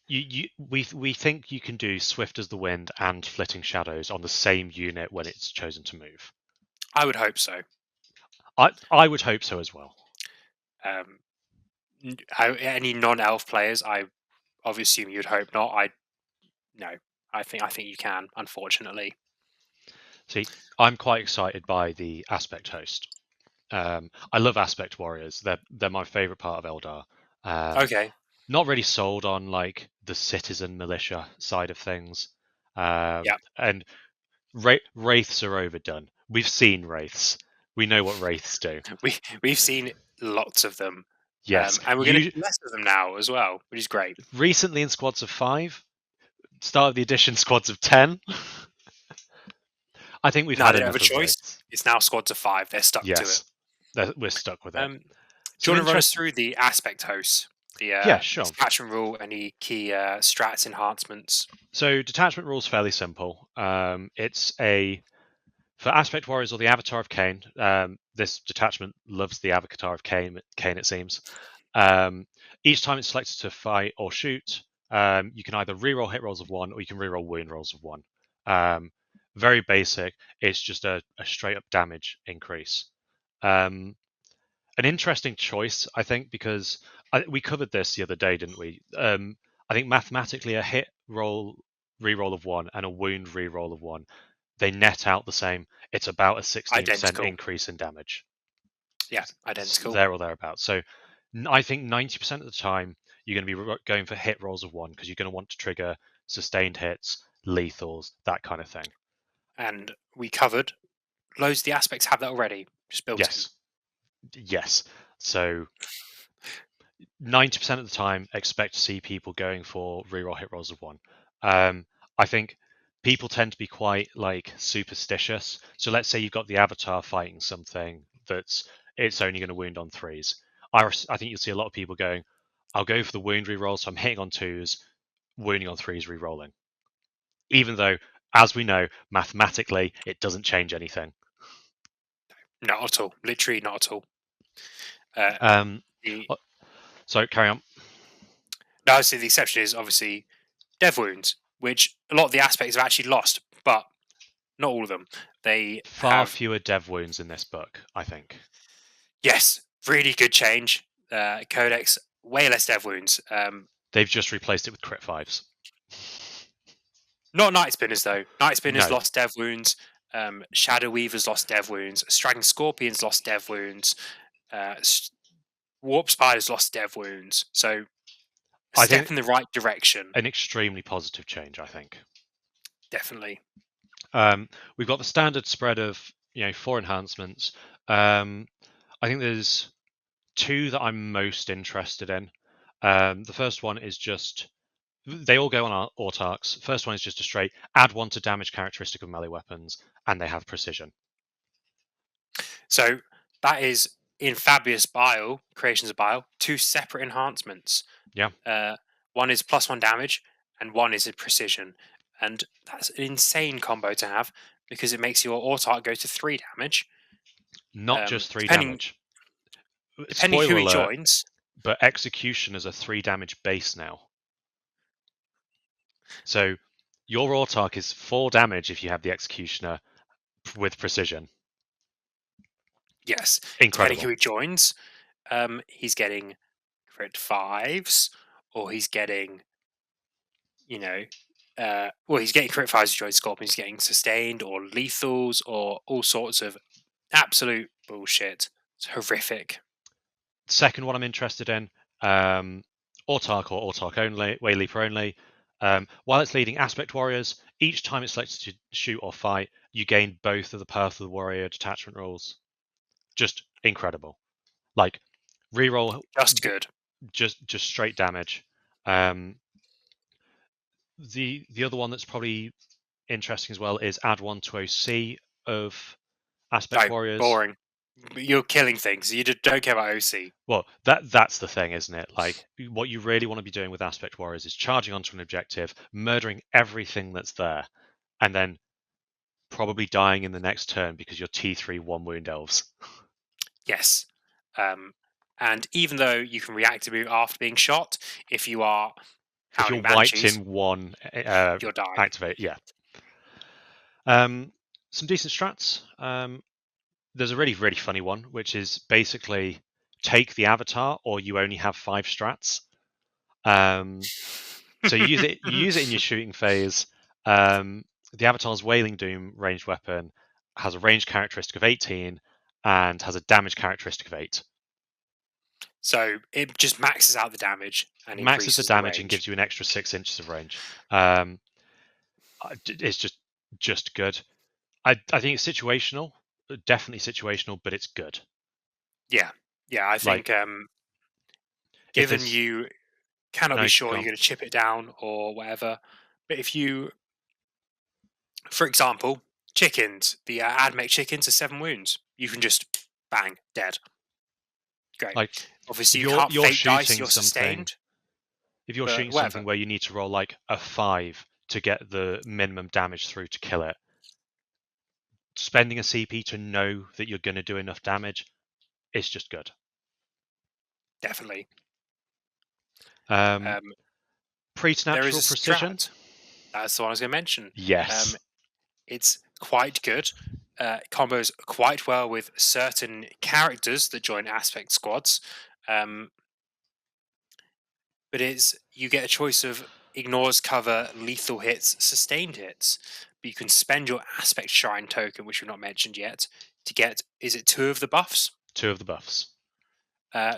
we think you can do Swift as the Wind and Flitting Shadows on the same unit when it's chosen to move. I would hope so. I would hope so as well. Um, any non-elf players, I obviously assume you'd hope not. I no, I think you can. Unfortunately, See, I'm quite excited by the Aspect Host. I love Aspect Warriors. They're my favorite part of Eldar. Um, okay. not really sold on like the citizen militia side of things. Yeah, And wraiths are overdone. We've seen wraiths. We know what wraiths do. we've seen lots of them, Yes, and we're going to you see less of them now as well, which is great. recently in squads of 5, start of the edition squads of 10. I think we've No, had they don't have a enough of choice. wraiths. It's now squads of five. They're stuck to it. Yes, we're stuck with it. Um, do you Some want to run us interesting. through the aspect hosts, the Yeah, sure. detachment rule, any key strats enhancements? So detachment rule's fairly simple. It's a for aspect warriors or the avatar of Cain. This detachment loves the avatar of Cain. Cain, it seems. Um, each time it's selected to fight or shoot, you can either reroll hit rolls of 1 or you can reroll wound rolls of 1. Very basic. It's just a straight up damage increase. Um, an interesting choice, I think, because we covered this the other day, didn't we? I think mathematically, a hit roll reroll of 1 and a wound reroll of 1, they net out the same. It's about a 16% Identical. increase in damage, Yeah, identical. there or thereabouts. So I think 90% of the time you're going to be going for hit rolls of 1 because you're going to want to trigger sustained hits, lethals, that kind of thing. And we covered loads of the aspects have that already, just built in. Yes, yes. So 90% of the time, expect to see people going for reroll hit rolls of 1. I think people tend to be quite like superstitious. So let's say you've got the avatar fighting something that's it's only going to wound on 3s. I think you'll see a lot of people going, I'll go for the wound reroll, so I'm hitting on 2s, wounding on 3s, rerolling. Even though, as we know, mathematically, it doesn't change anything. Not at all. Literally not at all. Uh, Um, the so carry on. no, I see the exception is obviously dev wounds, which a lot of the aspects have actually lost, but not all of them. They Far have fewer dev wounds in this book, I think. yes, really good change. Codex way less dev wounds. They've just replaced it with crit 5s. Not Night Spinners though. Night Spinners No, lost dev wounds. Shadow Weavers lost dev wounds. Straggling Scorpions lost dev wounds. Uh, Warp Spiders lost dev wounds. So a I step think in the right direction, an extremely positive change. I think definitely. we've got the standard spread of 4 enhancements. I think there's 2 that I'm most interested in. The first one is just they all go on our autarchs. First one is just a straight add 1 to damage characteristic of melee weapons, and they have precision. So that is in Fabius Bile, Creations of Bile, two separate enhancements. Yeah, Uh, one is +1 damage, and one is a precision. And that's an insane combo to have because it makes your autarch go to 3 damage. not just 3 Depending damage. depending who Spoiler he alert, joins. but execution is a 3 damage base now. So your autarch is 4 damage if you have the executioner with precision. Yes, depending who Incredible. he joins, he's getting crit fives, or he's getting, you know, well, he's getting crit fives to join Scorpion. He's getting sustained or lethals or all sorts of absolute bullshit. It's horrific. Second one I'm interested in, Autarch or Autarch only, Wayleaper only. While it's leading Aspect Warriors, each time it's selected to shoot or fight, you gain both of the Path of the Warrior detachment rolls. Just incredible. Like, reroll Just good. just straight damage. The other one that's probably interesting as well is add 1 to OC of Aspect No, Warriors. boring. You're killing things. You don't care about OC. Well, that's the thing, isn't it? Like, what you really want to be doing with Aspect Warriors is charging onto an objective, murdering everything that's there, and then probably dying in the next turn because you're T3 one wound elves. Yes. And even though you can react to move after being shot, if you are If you're Howling wiped Banshees, in one you're dying. activate, yeah. Some decent strats. There's a really, really funny one, which is basically take the avatar, or you only have 5 strats. So you use it in your shooting phase. The avatar's Wailing Doom ranged weapon has a range characteristic of 18 and has a damage characteristic of 8. So it just maxes out the damage and Maxes the increases the damage and range. gives you an extra 6 inches of range. It's just good. I think it's situational, definitely situational, but it's good. Yeah. Yeah, I Like, think if given there's you cannot be no sure you're gone, going to chip it down or whatever, but if you, for example, chickens, the AdMech chickens are 7 wounds. You can just bang, dead. Great. like Obviously, if you you're can't you're fake dice, shooting you're something, sustained, if you're but shooting whatever. something where you need to roll like a 5 to get the minimum damage through to kill it, spending a CP to know that you're going to do enough damage, it's just good. Definitely. Um, Um, there is Preternatural a precision, strat. That's the one I was going to mention. yes. It's quite good. Combos quite well with certain characters that join aspect squads. Um, but it's you get a choice of ignores cover, lethal hits, sustained hits. But you can spend your aspect shrine token, which we've not mentioned yet, to get is it 2 of the buffs? 2 of the buffs.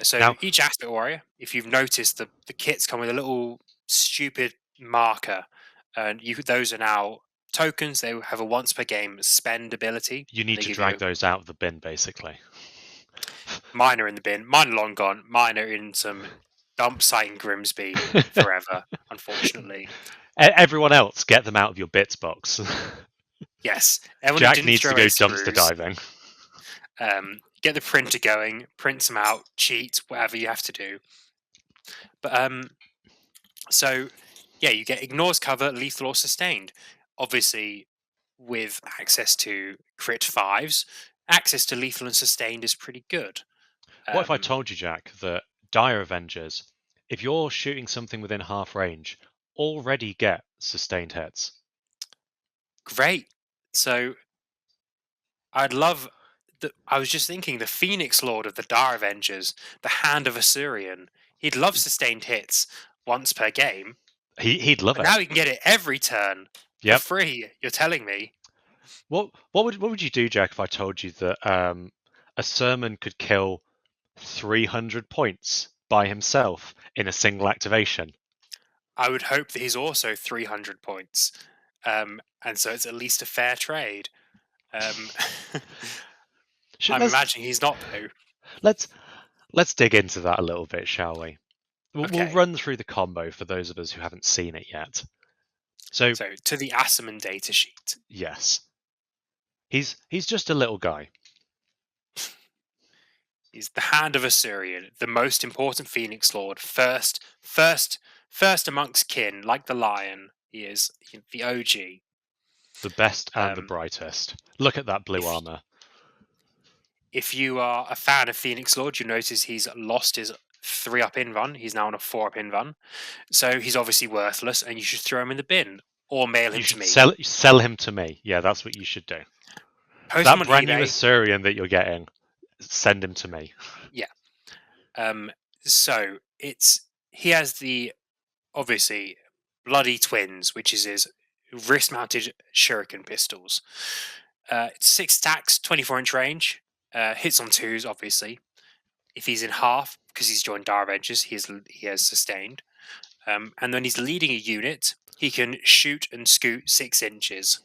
So Now, each aspect warrior, if you've noticed, the kits come with a little stupid marker, and those are now tokens. They have a once per game spend ability, you and need they to give drag you those out of the bin, basically. mine are in the bin, mine are long gone, mine are in some dump site in Grimsby forever. Unfortunately, Everyone else, get them out of your bits box. yes, everyone who Jack didn't needs throw to away go dumpster screws, diving. get the printer going, print them out, cheat, whatever you have to do. But so, yeah, you get ignores cover, lethal or sustained. Obviously, with access to crit fives, access to lethal and sustained is pretty good. What if I Um, told you, Jack, that Dire Avengers, if you're shooting something within half range, already get sustained hits? Great. So, I'd love. I was just thinking the Phoenix Lord of the Dar Avengers, the Hand of Assyrian. He'd love sustained hits once per game, He'd love but it. now he can get it every turn for Yep. free. You're telling me? What would you do, Jack, if I told you that a sermon could kill 300 points by himself in a single activation? I would hope that he's also 300 points. And so it's at least a fair trade. Um, Should, I'm imagining he's not, though. let's let's dig into that a little bit, shall we? We'll Okay, run through the combo for those of us who haven't seen it yet. So so to the Asserman data sheet. yes, he's just a little guy. He's the Hand of Assyrian, the most important Phoenix Lord, first amongst kin, like the lion. He is the OG. The best and the Um, brightest. Look at that blue if armor. if you are a fan of Phoenix Lord, you notice he's lost his 3-up in run. He's now on a 4-up in run. So he's obviously worthless, and you should throw him in the bin or mail You him to should me. sell him to me. Yeah, that's what you should do. Post him That on brand new eBay. Assyrian that you're getting, send him to me. Yeah. So he has the obviously bloody twins, which is his wrist-mounted shuriken pistols. It's 6 stacks, 24-inch range. Hits on twos, obviously. If he's in half, because he's joined Dar Avengers, he has sustained. And then he's leading a unit. He can shoot and scoot 6 inches,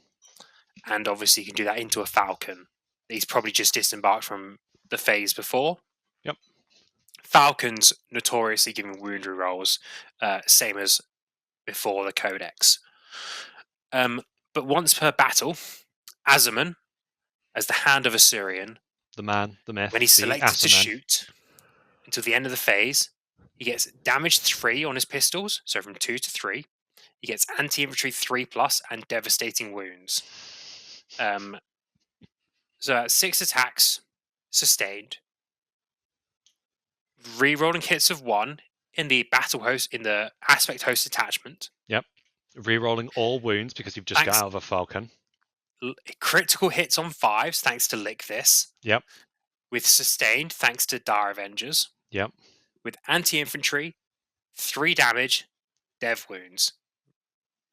and obviously he can do that into a falcon. He's probably just disembarked from the phase before. Yep. Falcons notoriously giving wound rerolls, same as before the Codex. But once per battle, Azaman, as the Hand of Assyrian, The man, the when myth, he's the selected to Assaman. shoot until the end of the phase, he gets damage 3 on his pistols, so from 2 to 3. He gets anti-infantry 3 plus and devastating wounds. So that's 6 attacks sustained, re-rolling hits of 1 in the battle host in the aspect host attachment. Yep. Rerolling all wounds because you've just got Thanks, out of a falcon. critical hits on 5s thanks to Lick This. Yep. With sustained thanks to Dire Avengers. Yep. With anti-infantry, 3 damage, dev wounds,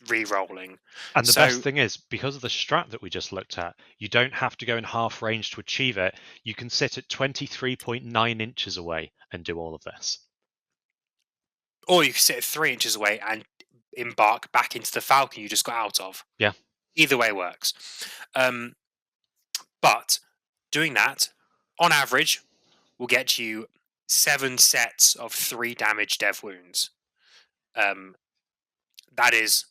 re-rolling. And the best So, thing is, because of the strat that we just looked at, you don't have to go in half range to achieve it. You can sit at 23.9 inches away and do all of this. or you can sit 3 inches away and embark back into the falcon you just got out of. Yeah. Either way works. But doing that, on average, will get you 7 sets of 3 damage dev wounds. That is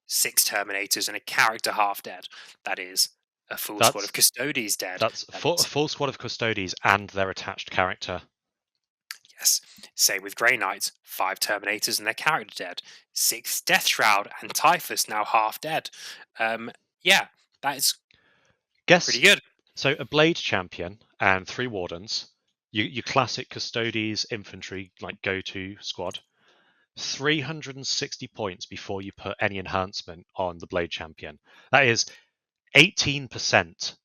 6 Terminators and a character half dead. That is a full squad of Custodes dead. That's That a is, full squad of Custodes and their attached character. yes. Same with Grey Knights. 5 Terminators and their character dead. 6 Death Shroud and Typhus now half dead. Yeah, that is pretty good. So a Blade Champion and 3 Wardens. Your classic Custodes infantry, like go-to squad. 360 points before you put any enhancement on the Blade Champion. That is 18%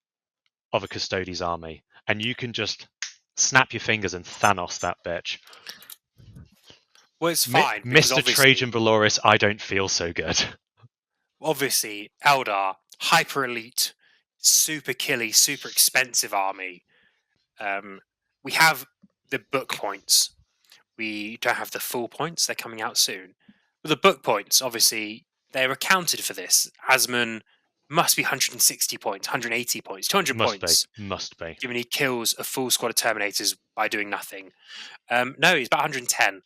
of a Custodes army, and you can just snap your fingers and Thanos that bitch. Well, it's fine because Mr. Trajan Valoris, I don't feel so good. Obviously, Eldar, hyper elite, super killy, super expensive army. We have the book points. We don't have the full points. They're coming out soon. But the book points, obviously, they're accounted for this. Asman must be 160 points, 180 points, 200 points. Must be. Given he kills a full squad of Terminators by doing nothing. No, he's about 110.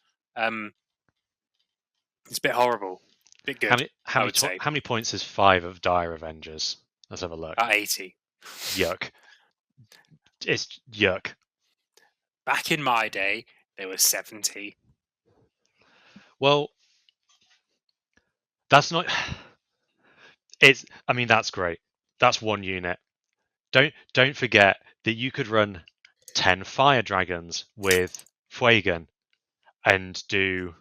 It's a bit horrible. A bit good, I would say. How many points is 5 of Dire Avengers? Let's have a look. About 80. Yuck. It's yuck. Back in my day, there was 70. Well, that's not. That's great. That's one unit. Don't forget that you could run 10 Fire Dragons with Fuegan and do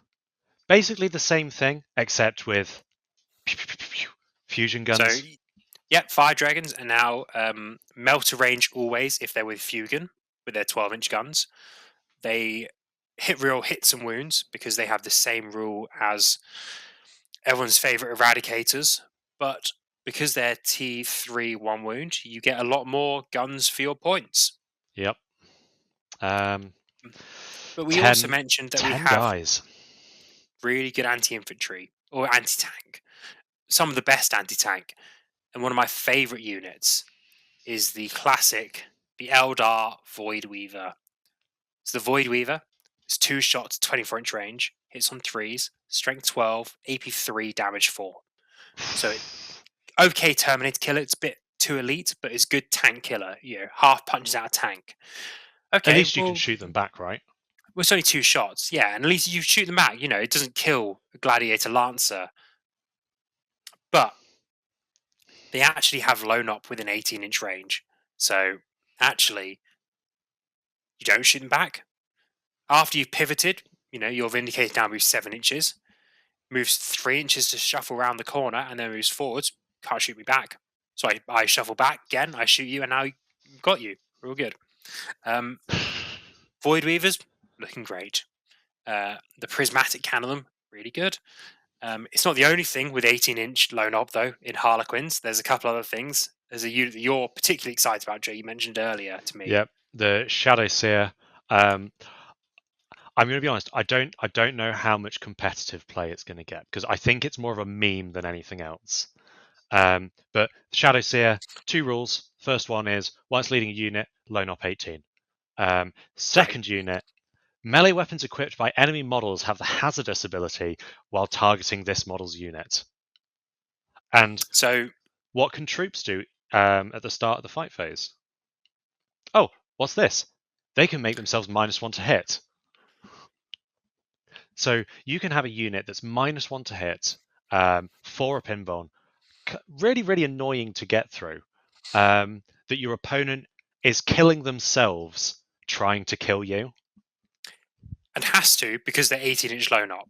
basically the same thing, except with fusion guns. So, yep, Fire Dragons are now melter range always if they're with Fugan with their 12-inch guns. They hit real hits and wounds because they have the same rule as everyone's favorite Eradicators, but because they're T3 1 wound, you get a lot more guns for your points. Yep. But we also mentioned that we have guys. really good anti-infantry or anti-tank. Some of the best anti-tank. And one of my favorite units is the classic, the Eldar Void Weaver. So the Void Weaver is 2 shots, 24-inch range, hits on 3s, strength 12, AP 3, damage 4. So okay Terminator killer, it's a bit too elite, but it's good tank killer. Half punches out a tank. Okay, at least you can shoot them back, right? Well, it's only 2 shots, yeah, and at least you shoot them back. It doesn't kill a Gladiator Lancer, but they actually have low up within 18-inch range. So actually, you don't shoot them back. After you've pivoted, your Vindicator now moves 7 inches, moves 3 inches to shuffle around the corner, and then moves forwards. Can't shoot me back. So I shuffle back again, I shoot you, and now I've got you. We're all good. Void Weavers, looking great. The Prismatic Cannon, really good. It's not the only thing with 18-inch low knob, though, in Harlequins. There's a couple other things. There's a unit that you're particularly excited about, Joe. You mentioned earlier to me. Yep, the Shadow Seer. I'm going to be honest. I don't know how much competitive play it's going to get because I think it's more of a meme than anything else. But Shadow Seer, two rules. First one is once leading a unit, lone op 18. Great. Second unit, melee weapons equipped by enemy models have the hazardous ability while targeting this model's unit. And So what can troops do at the start of the fight phase? Oh, what's this? They can make themselves -1 to hit. So you can have a unit that's -1 to hit for a pinball, really, really annoying to get through. That your opponent is killing themselves trying to kill you. and has to because they're 18-inch low op.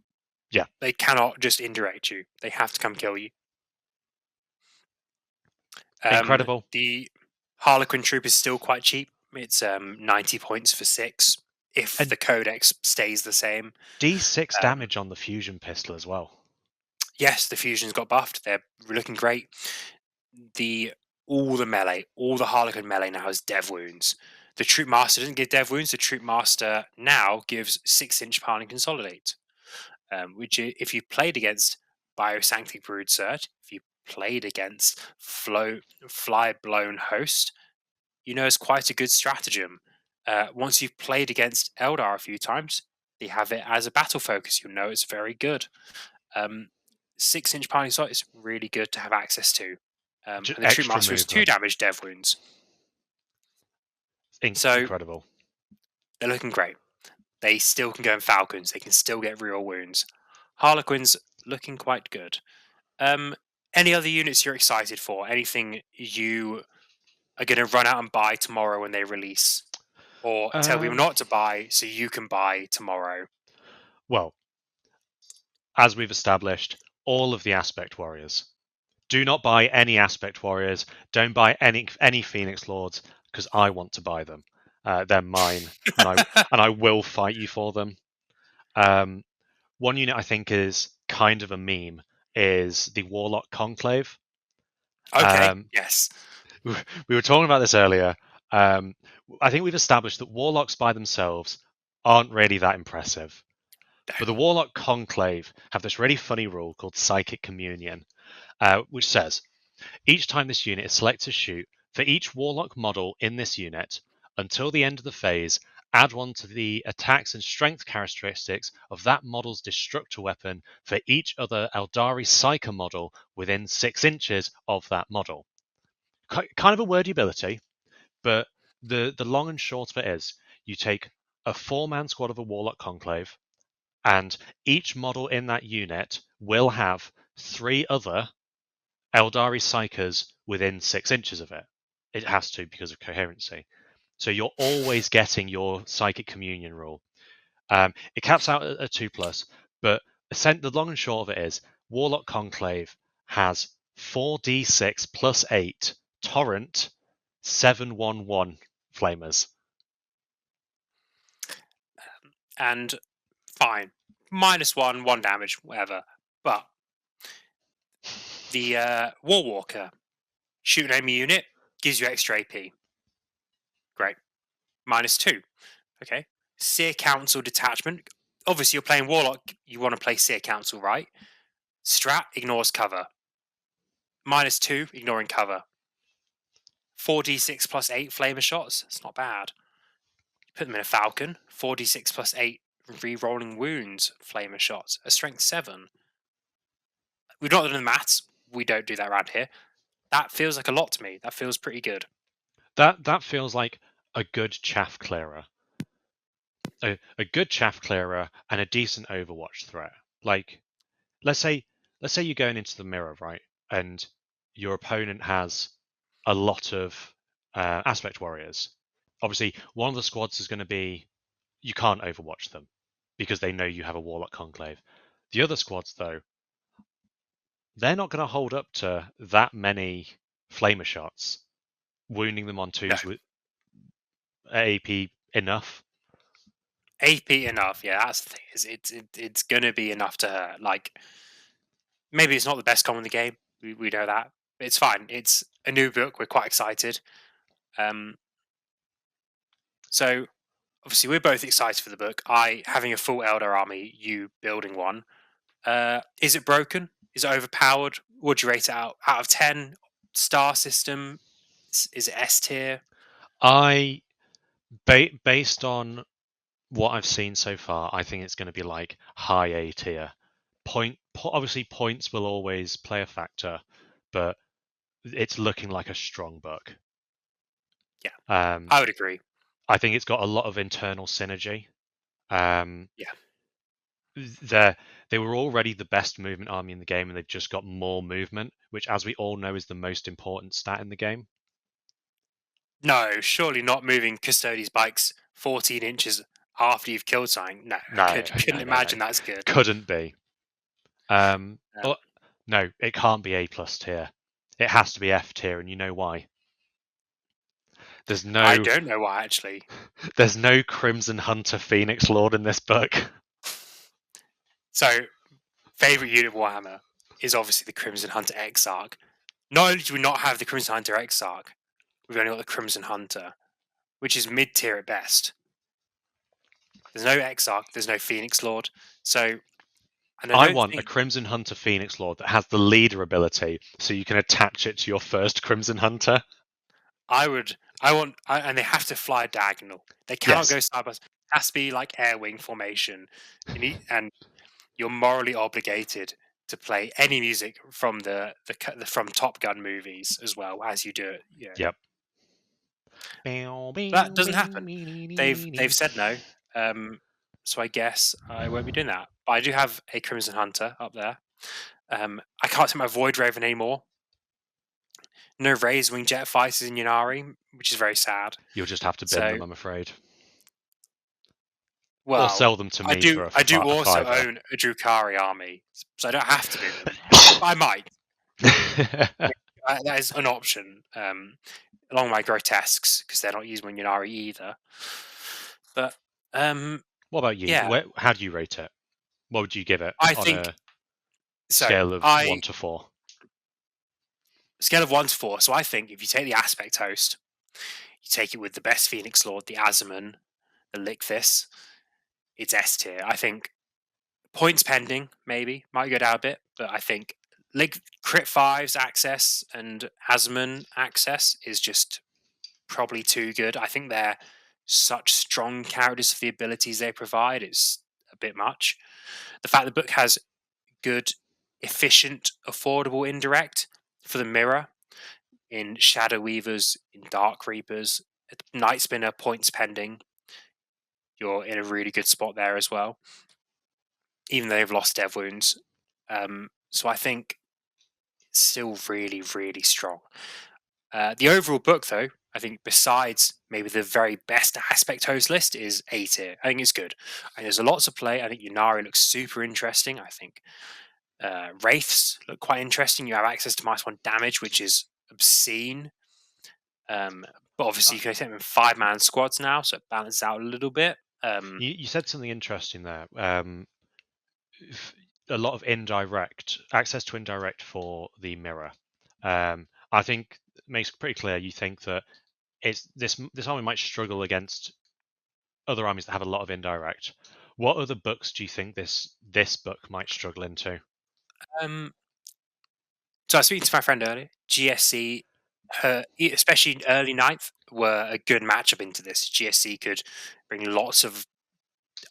Yeah, They cannot just indirect you. They have to come kill you. incredible. The Harlequin troop is still quite cheap. It's 90 points for 6 if And the codex stays the same. D6 Um, damage on the fusion pistol as well. yes, the fusions got buffed. They're looking great. The all the melee, all the Harlequin melee now has dev wounds. The troop master doesn't give dev wounds. The troop master now gives 6-inch pound and consolidate. Which if you played against Biosanctity Brood Cert, if you played against Fly Blown Host, you know it's quite a good stratagem. Once you've played against Eldar a few times, they have it as a battle focus. You'll know it's very good. Um, 6-inch piling slot is really good to have access to. Just And the Troop extra Master has 2 movement. damage dev wounds. So Incredible. they're looking great. They still can go in Falcons. They can still get real wounds. Harlequins looking quite good. Um, any other units you're excited for? Anything you are going to run out and buy tomorrow when they release? Or tell people Um, not to buy so you can buy tomorrow? well, as we've established, all of the aspect warriors. Do not buy any aspect warriors. Don't buy any Phoenix Lords because I want to buy them. They're mine, and I will fight you for them. Um, one unit I think is kind of a meme is the Warlock Conclave. Okay, Um, yes. we were talking about this earlier. Um, I think we've established that Warlocks by themselves aren't really that impressive. No. But the Warlock Conclave have this really funny rule called Psychic Communion, which says each time this unit is selected to shoot, for each Warlock model in this unit, until the end of the phase, add one to the attacks and strength characteristics of that model's destructor weapon for each other Aeldari Psyker model within 6 inches of that model. Kind of a wordy ability, but the long and short of it is you take a 4-man squad of a Warlock Conclave, and each model in that unit will have 3 other Eldari Psykers within 6 inches of it. It has to because of coherency. So you're always getting your Psychic Communion rule. It caps out at a 2 plus, but the long and short of it is Warlock Conclave has 4d6 plus 8 torrent 711 flamers. And fine. -1, 1 damage, whatever. But the War Walker, shoot an enemy unit, gives you extra AP. Great. -2. Okay. Seer Council Detachment. Obviously, you're playing Warlock. You want to play Seer Council, right? Strat ignores cover. -2, ignoring cover. 4d6 plus 8 flamer shots. It's not bad. Put them in a Falcon. 4d6 plus 8 re-rolling wounds flamer shots. A strength 7. We've not done the maths. We don't do that around here. That feels like a lot to me. That feels pretty good. That feels like a good chaff clearer. A good chaff clearer and a decent Overwatch threat. Like let's say you're going into the mirror, right? And your opponent has a lot of aspect warriors. Obviously, one of the squads is going to be you can't overwatch them because they know you have a warlock conclave. The other squads, though, they're not going to hold up to that many flamer shots, wounding them on No. twos with AP enough. AP enough. Yeah, that's the thing. Is it's going to be enough to hurt. Like, maybe it's not the best combo in the game. We know that. But it's fine. It's a new book. We're quite excited. Um, so obviously we're both excited for the book. I having a full Eldar army, you building one. Is it broken? Is it overpowered? Would you rate it out of 10? Star system? Is it S tier? I based on what I've seen so far, I think it's going to be like high A tier. Obviously points will always play a factor, but it's looking like a strong book. Yeah, Um, I would agree. I think it's got a lot of internal synergy. Um, Yeah. they were already the best movement army in the game, and they've just got more movement, which, as we all know, is the most important stat in the game. No, surely not moving Custodes bikes 14 inches after you've killed something. No, I No, couldn't no. imagine that's good. Couldn't be. Um, But no, it can't be A plus tier. It has to be F tier, and you know why? There's I no don't know why, actually. there's no Crimson Hunter Phoenix Lord in this book. So, favorite unit of Warhammer is obviously the Crimson Hunter Exarch. Not only do we not have the Crimson Hunter Exarch, we've only got the Crimson Hunter, which is mid tier at best. There's no Exarch, there's no Phoenix Lord. So, and I I don't want a think Crimson Hunter Phoenix Lord that has the leader ability, so you can attach it to your first Crimson Hunter. I would. And they have to fly diagonal. They cannot Yes. go side by side. It has to be like air wing formation. And you're morally obligated to play any music from from Top Gun movies as well as you do it. Yeah, Yep. that doesn't happen. They've said no. So I guess I won't be doing that. But I do have a Crimson Hunter up there. I can't take my Void Raven anymore. No raised wing jet fighters in Yunari, which is very sad. You'll just have to bin So them, I'm afraid. Or well, sell them to me for I do a also fiver. own a Drukari army, so I don't have to bin them. But I might. That is an option. Along my grotesques because they're not used in Yunari either. But What about you? yeah, How do you rate it? What would you give it I on think a so. scale of I 1 to 4? scale of 1 to 4. So I think if you take the aspect host, you take it with the best Phoenix Lord, the Azaman, the Lichthis, it's S tier. I think points pending, maybe might go down a bit, but I think Crit Fives access and Asman access is just probably too good. I think they're such strong characters for the abilities they provide. It's a bit much. The fact the book has good, efficient, affordable indirect for the mirror in Shadow Weavers, in Dark Reapers, Night Spinner, points pending. You're in a really good spot there as well, even though they've lost Dev Wounds. So I think it's still really, really strong. The overall book, though, I think besides maybe the very best aspect host list is A tier. I think it's good. And there's a lot to play. I think Yunari looks super interesting. I think Wraiths look quite interesting. You have access to -1 damage, which is obscene. But obviously, you can take them in 5-man squads now, so it balances out a little bit. You said something interesting there. A lot of indirect access to indirect for the mirror. I think it makes it pretty clear you think that it's this army might struggle against other armies that have a lot of indirect. What other books do you think this book might struggle into? um, so I was speaking to my friend earlier. GSC, especially early ninth, were a good matchup into this. GSC could bring lots of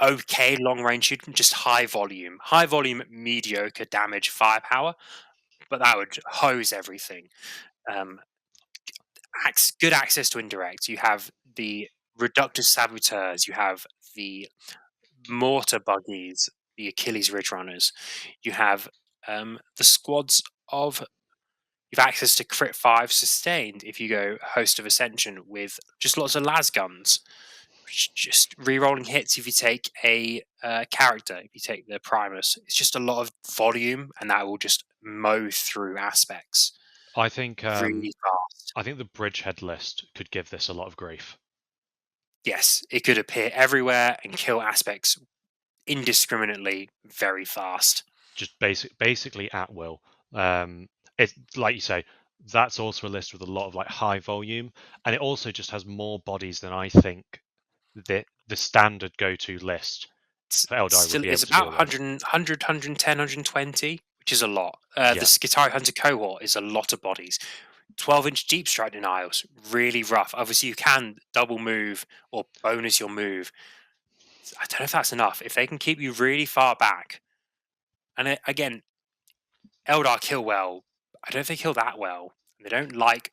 okay long range shooting, just high volume, mediocre damage firepower, but that would hose everything. Um, Good access to indirect. You have the reductive saboteurs. You have the mortar buggies, the Achilles Ridge runners. You have the squads of. You've access to crit 5 sustained if you go host of ascension with just lots of las guns. Just re-rolling hits if you take a character. If you take the Primus, it's just a lot of volume, and that will just mow through aspects I think really fast. I think the bridgehead list could give this a lot of grief. Yes, it could appear everywhere and kill aspects indiscriminately very fast. Just basically at will. It's like you say, that's also a list with a lot of like high volume, and it also just has more bodies than I think the standard go-to list for Eldari would Still, be it's able to about deal with. 100, which is a lot. The Yeah, Skitari Hunter cohort is a lot of bodies. 12-inch deep strike denials, really rough. Obviously, you can double move or bonus your move. I don't know if that's enough. If they can keep you really far back, and again, Eldar kill well. I don't think they kill that well. They don't like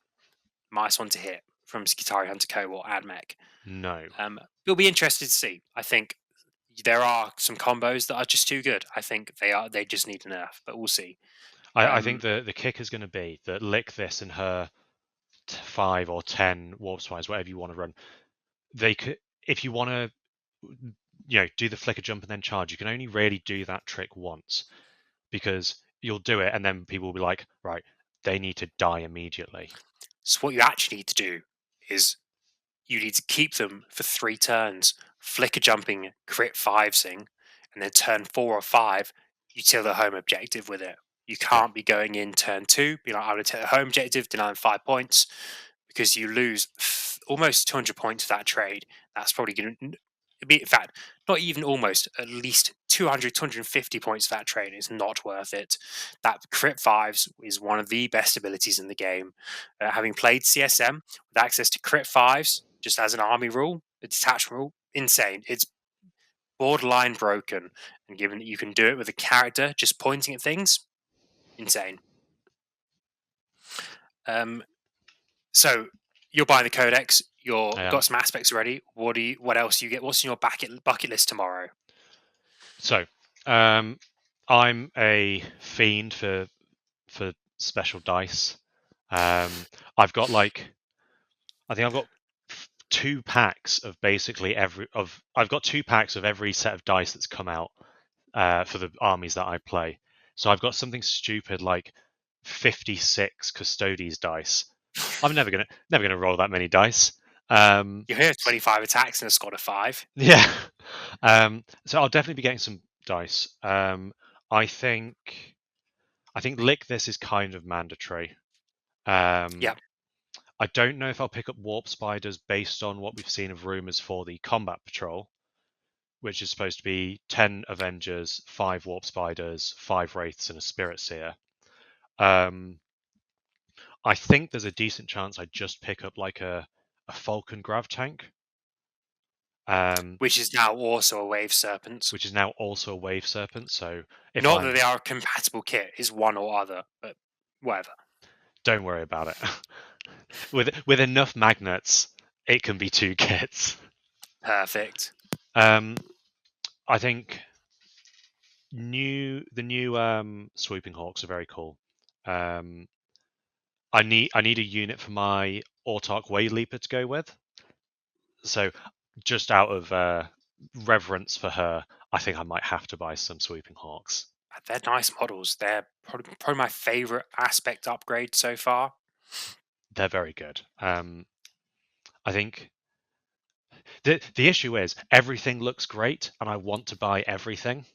-1 to hit from Skitari Hunter cohort and mech. no. You'll be interested to see. I think there are some combos that are just too good. I think they just need an nerf, but we'll see. I think Um, the kick is going to be that lick this and her 5 or 10 warp spies, whatever you want to run. They could, if you want to, do the flicker jump and then charge. You can only really do that trick once because you'll do it and then people will be like, right, they need to die immediately. so what you actually need to do is you need to keep them for 3 turns, flicker jumping, crit fivesing, and then turn 4 or 5, you till the home objective with it. You Yeah, can't be going in turn 2, be like, I'm going to take the home objective, deny them 5 points, because you lose almost 200 points for that trade. That's probably going to be, in fact, not even almost, at least 200, 250 points for that trade. It's not worth it. That crit fives is one of the best abilities in the game. Having played CSM with access to crit fives, just as an army rule, a detachment rule, insane. It's borderline broken. And given that you can do it with a character just pointing at things, insane. Um, So you're buying the codex. I You're am. got some aspects ready. What else do you get? What's in your bucket list tomorrow? So, I'm a fiend for special dice. I've got I think I've got 2 packs of basically I've got 2 packs of every set of dice that's come out for the armies that I play. So I've got something stupid like 56 Custodes dice. I'm never gonna roll that many dice. You have 25 attacks and a squad of 5. Yeah. So I'll definitely be getting some dice. I think I think lick this is kind of mandatory. Um, Yeah, I don't know if I'll pick up warp spiders based on what we've seen of rumors for the combat patrol, which is supposed to be 10 Avengers, 5 warp spiders, 5 wraiths, and a spirit seer. Um, I think there's a decent chance I just pick up like a Falcon grav tank, which is now also a wave serpent. which is now also a wave serpent. So if Not that I'm they are a compatible kit, is one or other, but whatever. don't worry about it. With enough magnets, it can be 2 kits. Perfect. Um, I think the new swooping hawks are very cool. Um, I need a unit for my Autarch Wave Leaper to go with. So just out of reverence for her, I think I might have to buy some swooping hawks. They're nice models. They're probably my favorite aspect upgrade so far. They're very good. I think the issue is everything looks great, and I want to buy everything.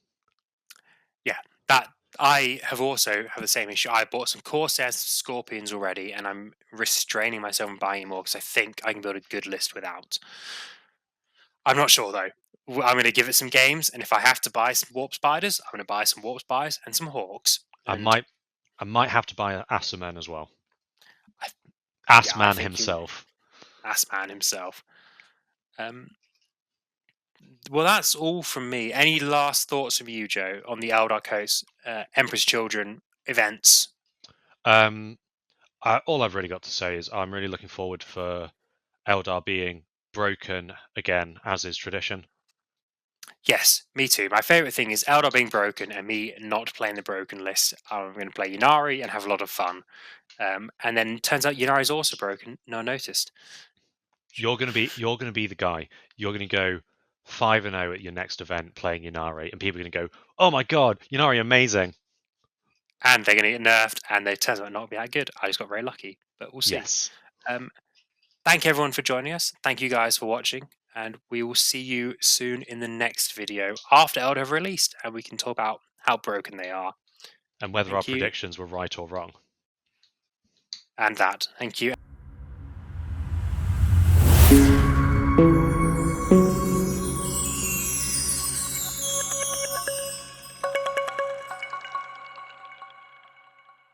Yeah, that I have also have the same issue. I bought some Corsairs Scorpions already, and I'm restraining myself from buying more because I think I can build a good list without. I'm not sure though. I'm going to give it some games, and if I have to buy some warp spiders, I'm going to buy some warp spiders and some hawks. I And might I might have to buy Assaman as well. I, yeah, I Assman think you, himself. Assman himself. Um, well, that's all from me. Any last thoughts from you, Joe, on the Eldar Coast Emperor's Children events? Um, all I've really got to say is I'm really looking forward for Eldar being broken again, as is tradition. Yes, me too. My favorite thing is Eldar being broken and me not playing the broken list. I'm going to play Yunari and have a lot of fun. And then turns out Yunari's also broken. No one noticed. You're gonna be the guy. You're gonna go 5-0 at your next event playing Yunari, and people are gonna go, "Oh my god, Yunari, amazing!" And they're going to get nerfed, and they turns out not to be that good. I just got very lucky, but we'll see. Yes, Um, thank everyone for joining us. Thank you guys for watching, and we will see you soon in the next video after Eldar have released, and we can talk about how broken they are. and whether our Thank you, predictions were right or wrong. and that. Thank you.